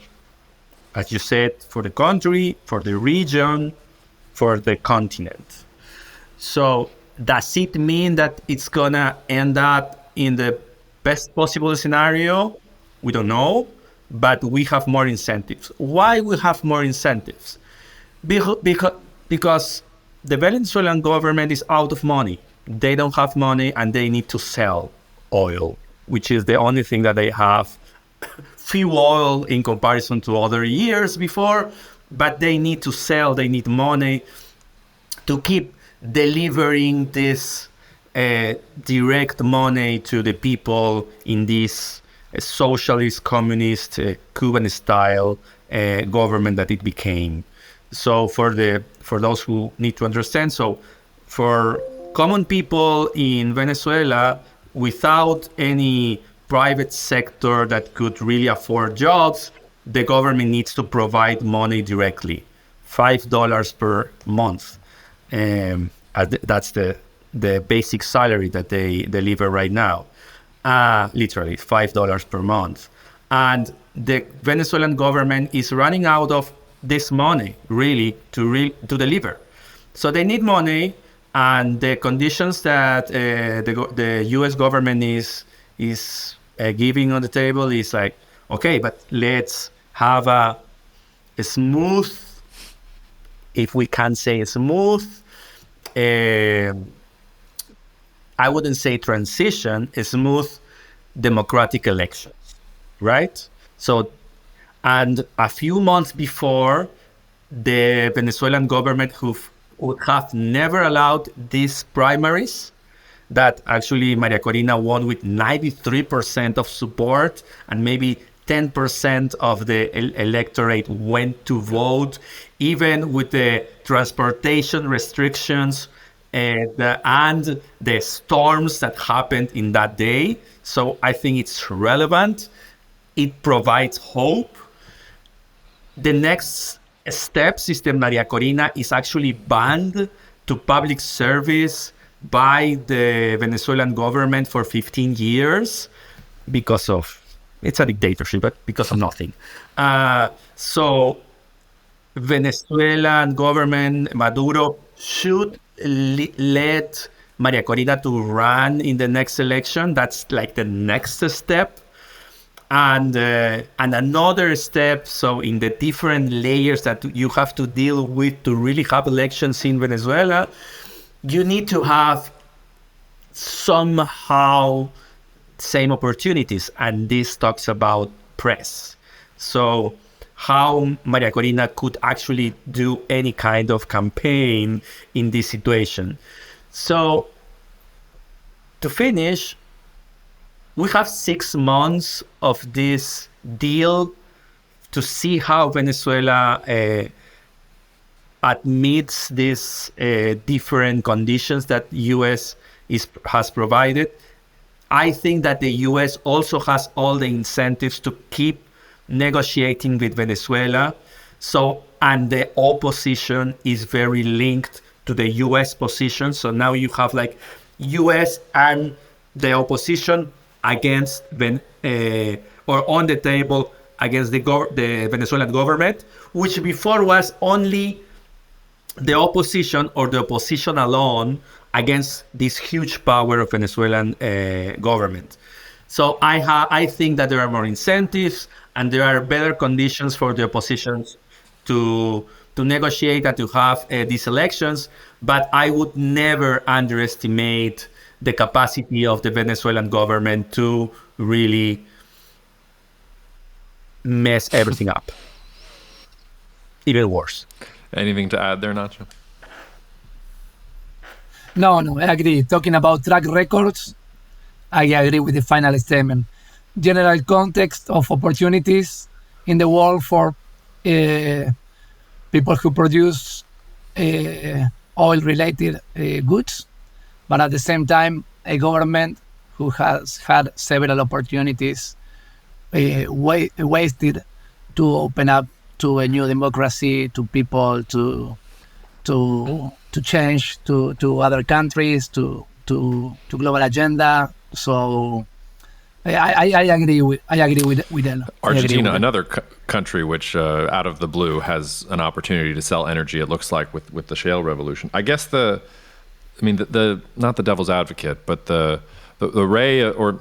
as you said, for the country, for the region, for the continent. So does it mean that it's gonna end up in the best possible scenario? We don't know, but we have more incentives. Why we have more incentives? Because the Venezuelan government is out of money. They don't have money and they need to sell oil, which is the only thing that they have. Few oil in comparison to other years before, but they need to sell, they need money to keep delivering this direct money to the people in this socialist, communist, Cuban-style government that it became. So for those who need to understand, so for common people in Venezuela, without any private sector that could really afford jobs, the government needs to provide money directly, $5 per month. That's the basic salary that they deliver right now. Literally $5 per month. And the Venezuelan government is running out of this money really to deliver. So they need money, and the conditions that the U.S. government is giving on the table is like, okay, but let's have a smooth, if we can say smooth, I wouldn't say transition, a smooth democratic elections, right? So, and a few months before, the Venezuelan government would have never allowed these primaries, that actually Maria Corina won with 93% of support, and maybe 10% of the electorate went to vote, even with the transportation restrictions and the storms that happened in that day. So I think it's relevant. It provides hope. The next step, Sister Maria Corina is actually banned to public service by the Venezuelan government for 15 years because of, it's a dictatorship, but because of nothing. So Venezuelan government, Maduro, should let Maria Corina to run in the next election. That's like the next step. And another step, so in the different layers that you have to deal with to really have elections in Venezuela, you need to have somehow same opportunities. And this talks about press. So how Maria Corina could actually do any kind of campaign in this situation. So to finish, we have 6 months of this deal to see how Venezuela admits these different conditions that U.S. has provided. I think that the U.S. also has all the incentives to keep negotiating with Venezuela. So, and the opposition is very linked to the U.S. position. So now you have like U.S. and the opposition against or on the table against the Venezuelan government, which before was only the opposition or the opposition alone against this huge power of Venezuelan government. So I think that there are more incentives and there are better conditions for the oppositions to negotiate and to have these elections, but I would never underestimate the capacity of the Venezuelan government to really mess everything up. Even worse. Anything to add there, Nacho? No, I agree. Talking about track records, I agree with the final statement. General context of opportunities in the world for people who produce oil-related goods, but at the same time, a government who has had several opportunities wasted to open up to a new democracy, to people to change to other countries, to global agenda. So I agree with Elo. Argentina, another country which out of the blue has an opportunity to sell energy, it looks like, with the shale revolution. I guess the not the devil's advocate, but the ray, or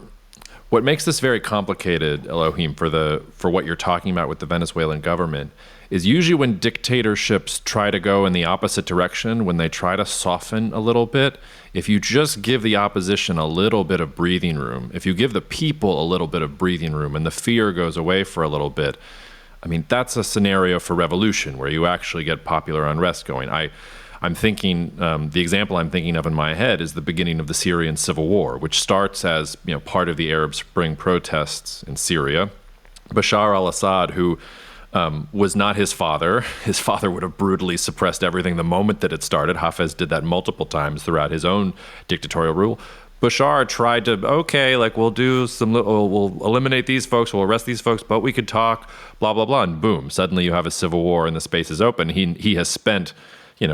what makes this very complicated, Elohim, for what you're talking about with the Venezuelan government, is usually when dictatorships try to go in the opposite direction, when they try to soften a little bit, if you just give the opposition a little bit of breathing room, if you give the people a little bit of breathing room and the fear goes away for a little bit, I mean, that's a scenario for revolution where you actually get popular unrest going. I'm thinking, the example I'm thinking of in my head is the beginning of the Syrian civil war, which starts as part of the Arab Spring protests in Syria. Bashar al-Assad, who was not his father would have brutally suppressed everything the moment that it started. Hafez did that multiple times throughout his own dictatorial rule. Bashar tried to, we'll eliminate these folks, we'll arrest these folks, but we could talk, blah, blah, blah. And boom, suddenly you have a civil war and the space is open. He has spent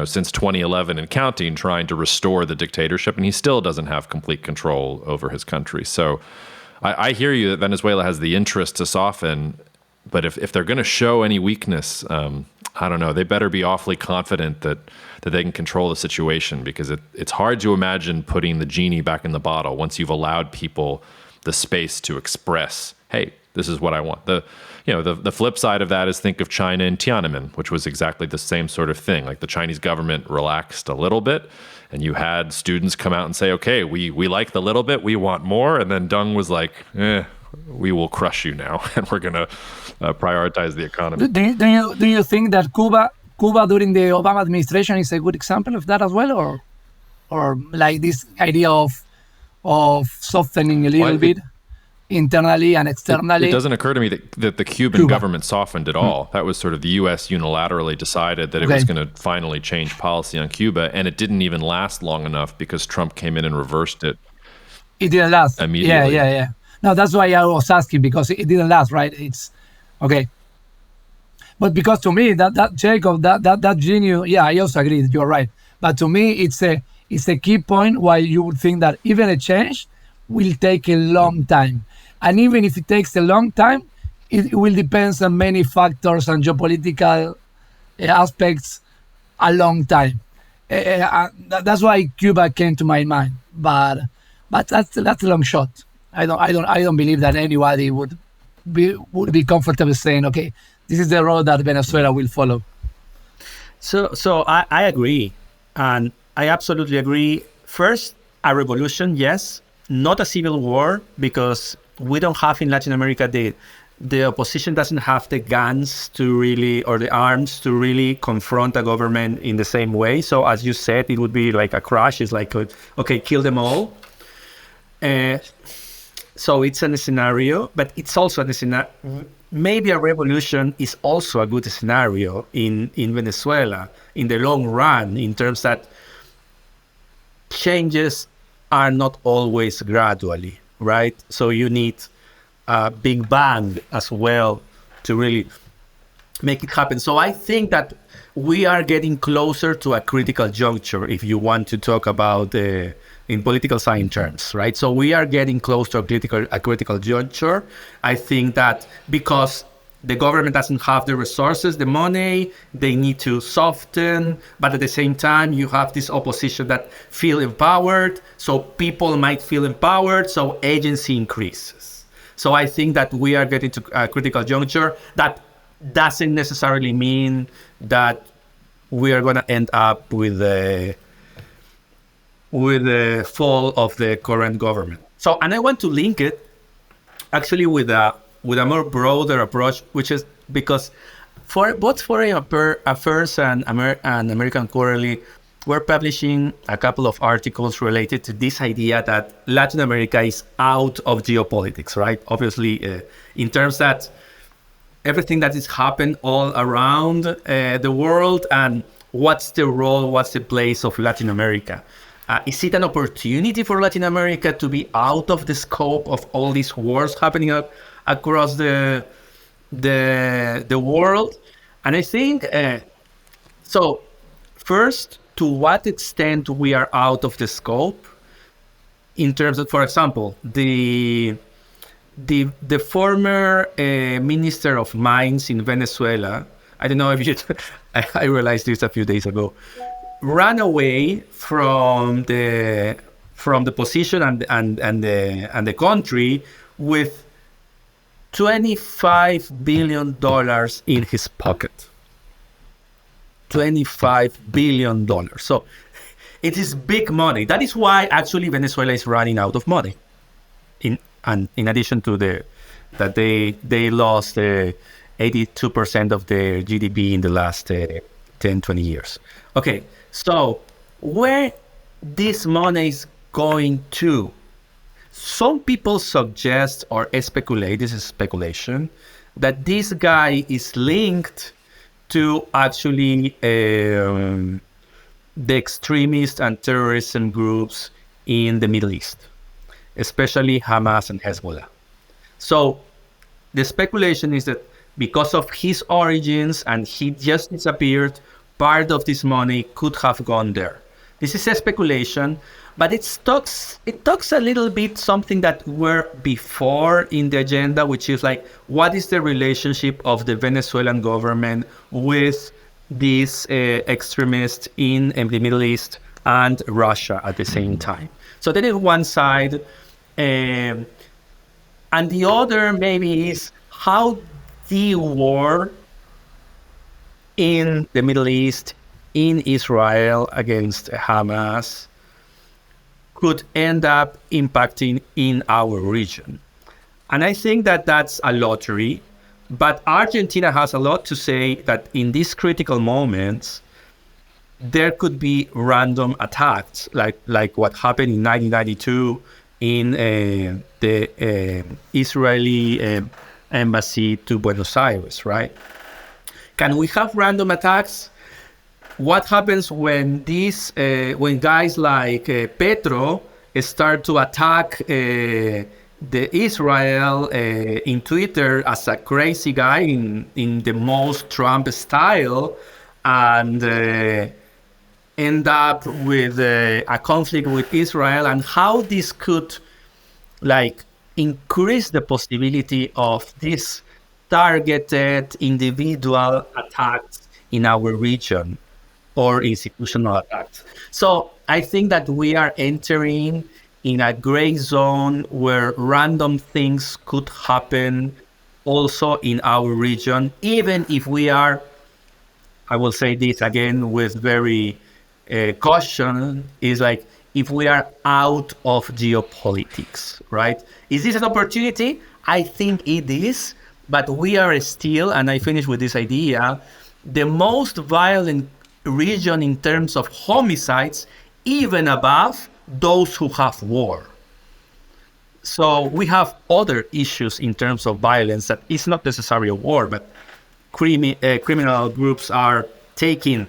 since 2011 and counting, trying to restore the dictatorship, and he still doesn't have complete control over his country. So I hear you that Venezuela has the interest to soften, but if they're going to show any weakness, I don't know, they better be awfully confident that they can control the situation, because it's hard to imagine putting the genie back in the bottle once you've allowed people the space to express, hey, this is what I want. The flip side of that is, think of China in Tiananmen, which was exactly the same sort of thing. Like, the Chinese government relaxed a little bit, and you had students come out and say, okay, we like the little bit, we want more. And then Deng was like, we will crush you now, and we're going to prioritize the economy. Do you think that Cuba during the Obama administration is a good example of that as well, or like this idea of softening a little bit internally and externally? It doesn't occur to me that the Cuban government softened at all. That was sort of the U.S. unilaterally decided that it was going to finally change policy on Cuba, and it didn't even last long enough because Trump came in and reversed it. It didn't last immediately. Yeah. No, that's why I was asking, because it didn't last, right? It's okay. But because to me, that Jacob, that genius, I also agree that you're right. But to me, it's a key point why you would think that even a change will take a long time. And even if it takes a long time, it will depend on many factors and geopolitical aspects a long time. That's why Cuba came to my mind. But that's a long shot. I don't believe that anybody would would be comfortable saying, okay, this is the road that Venezuela will follow? So I agree. And I absolutely agree. First, a revolution, yes, not a civil war, because we don't have in Latin America, the opposition doesn't have the guns to really, or the arms to really confront a government in the same way. So as you said, it would be like a crash. It's like, okay, kill them all. So it's a scenario, but it's also a scenario. Maybe a revolution is also a good scenario in Venezuela in the long run, in terms that changes are not always gradually, right? So you need a big bang as well to really make it happen. So I think that we are getting closer to a critical juncture, if you want to talk about in political science terms, right? So we are getting close to a critical juncture. I think that because the government doesn't have the resources, the money, they need to soften, but at the same time, you have this opposition that feel empowered, so people might feel empowered, so agency increases. So I think that we are getting to a critical juncture. That doesn't necessarily mean that we are going to end up with the fall of the current government. So, and I want to link it actually with a more broader approach, which is because both Foreign Affairs and American Quarterly were publishing a couple of articles related to this idea that Latin America is out of geopolitics, right? Obviously, in terms that everything that is happened all around the world, and what's the role, what's the place of Latin America? Is it an opportunity for Latin America to be out of the scope of all these wars happening across the world? And I think, so first, to what extent we are out of the scope in terms of, for example, the former Minister of Mines in Venezuela, I don't know if you, I realized this a few days ago, ran away from the position and the country with $25 billion in his pocket. $25 billion. So it is big money. That is why actually Venezuela is running out of money. In addition to that they lost 82% of their GDP in the last 10, 20 years. Okay, so where this money is going to? Some people suggest or speculate, this is speculation, that this guy is linked to actually the extremist and terrorism groups in the Middle East, especially Hamas and Hezbollah. So the speculation is that because of his origins and he just disappeared, part of this money could have gone there. This is a speculation, but it talks a little bit something that were before in the agenda, which is like, what is the relationship of the Venezuelan government with these extremists in the Middle East and Russia at the same time? So that is one side. And the other maybe is how the war in the Middle East, in Israel against Hamas, could end up impacting in our region. And I think that that's a lottery, but Argentina has a lot to say that in these critical moments, there could be random attacks, like what happened in 1992 in the Israeli embassy to Buenos Aires, right? Can we have random attacks? What happens when when guys like Petro start to attack the Israel in Twitter as a crazy guy in the most Trump style, and end up with a conflict with Israel, and how this could increase the possibility of these targeted individual attacks in our region or institutional attacks. So I think that we are entering in a gray zone where random things could happen also in our region, even if we are, I will say this again with very caution, is like if we are out of geopolitics, right? Is this an opportunity? I think it is, but we are still, and I finish with this idea, the most violent region in terms of homicides, even above those who have war. So we have other issues in terms of violence that is not necessarily a war, but criminal groups are taking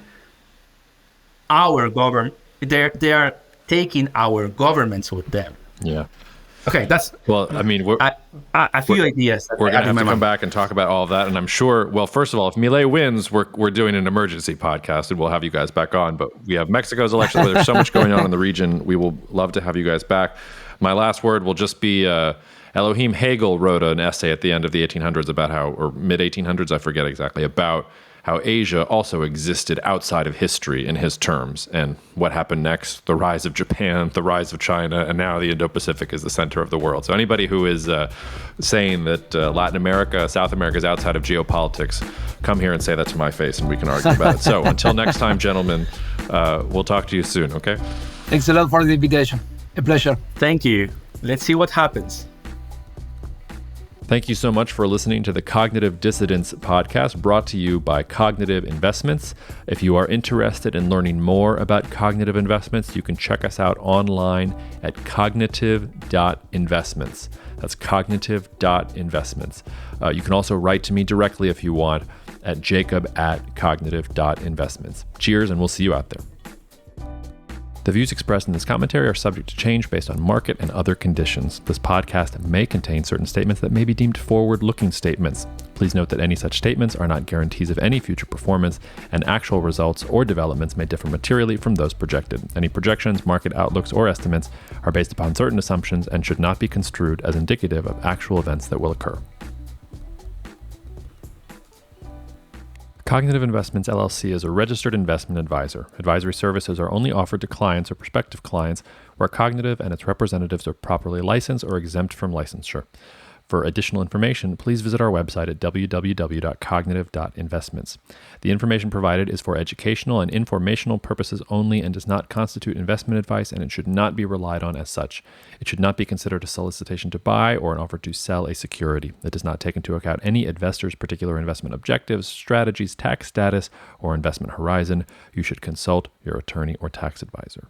our government. They are taking our governments with them. Yeah. Okay, that's well. I mean, a few ideas. We're going to have to come back and talk about all of that, and I'm sure. Well, first of all, if Milei wins, we're doing an emergency podcast, and we'll have you guys back on. But we have Mexico's election. There's so much going on in the region. We will love to have you guys back. My last word will just be Elohim Hegel wrote an essay at the end of the 1800s about how, or mid 1800s, I forget exactly, about how Asia also existed outside of history in his terms, and what happened next, the rise of Japan, the rise of China, and now the Indo-Pacific is the center of the world. So anybody who is saying that Latin America, South America is outside of geopolitics, come here and say that to my face and we can argue about it. So until next time, gentlemen, we'll talk to you soon, okay? Thanks a lot for the invitation. A pleasure. Thank you. Let's see what happens. Thank you so much for listening to the Cognitive Dissidence podcast, brought to you by Cognitive Investments. If you are interested in learning more about cognitive investments, you can check us out online at cognitive.investments. That's cognitive.investments. You can also write to me directly if you want at jacob@cognitive.investments. Cheers, and we'll see you out there. The views expressed in this commentary are subject to change based on market and other conditions. This podcast may contain certain statements that may be deemed forward-looking statements. Please note that any such statements are not guarantees of any future performance, and actual results or developments may differ materially from those projected. Any projections, market outlooks, or estimates are based upon certain assumptions and should not be construed as indicative of actual events that will occur. Cognitive Investments LLC is a registered investment advisor. Advisory services are only offered to clients or prospective clients where Cognitive and its representatives are properly licensed or exempt from licensure. For additional information, please visit our website at www.cognitive.investments. The information provided is for educational and informational purposes only and does not constitute investment advice, and it should not be relied on as such. It should not be considered a solicitation to buy or an offer to sell a security. It does not take into account any investor's particular investment objectives, strategies, tax status, or investment horizon. You should consult your attorney or tax advisor.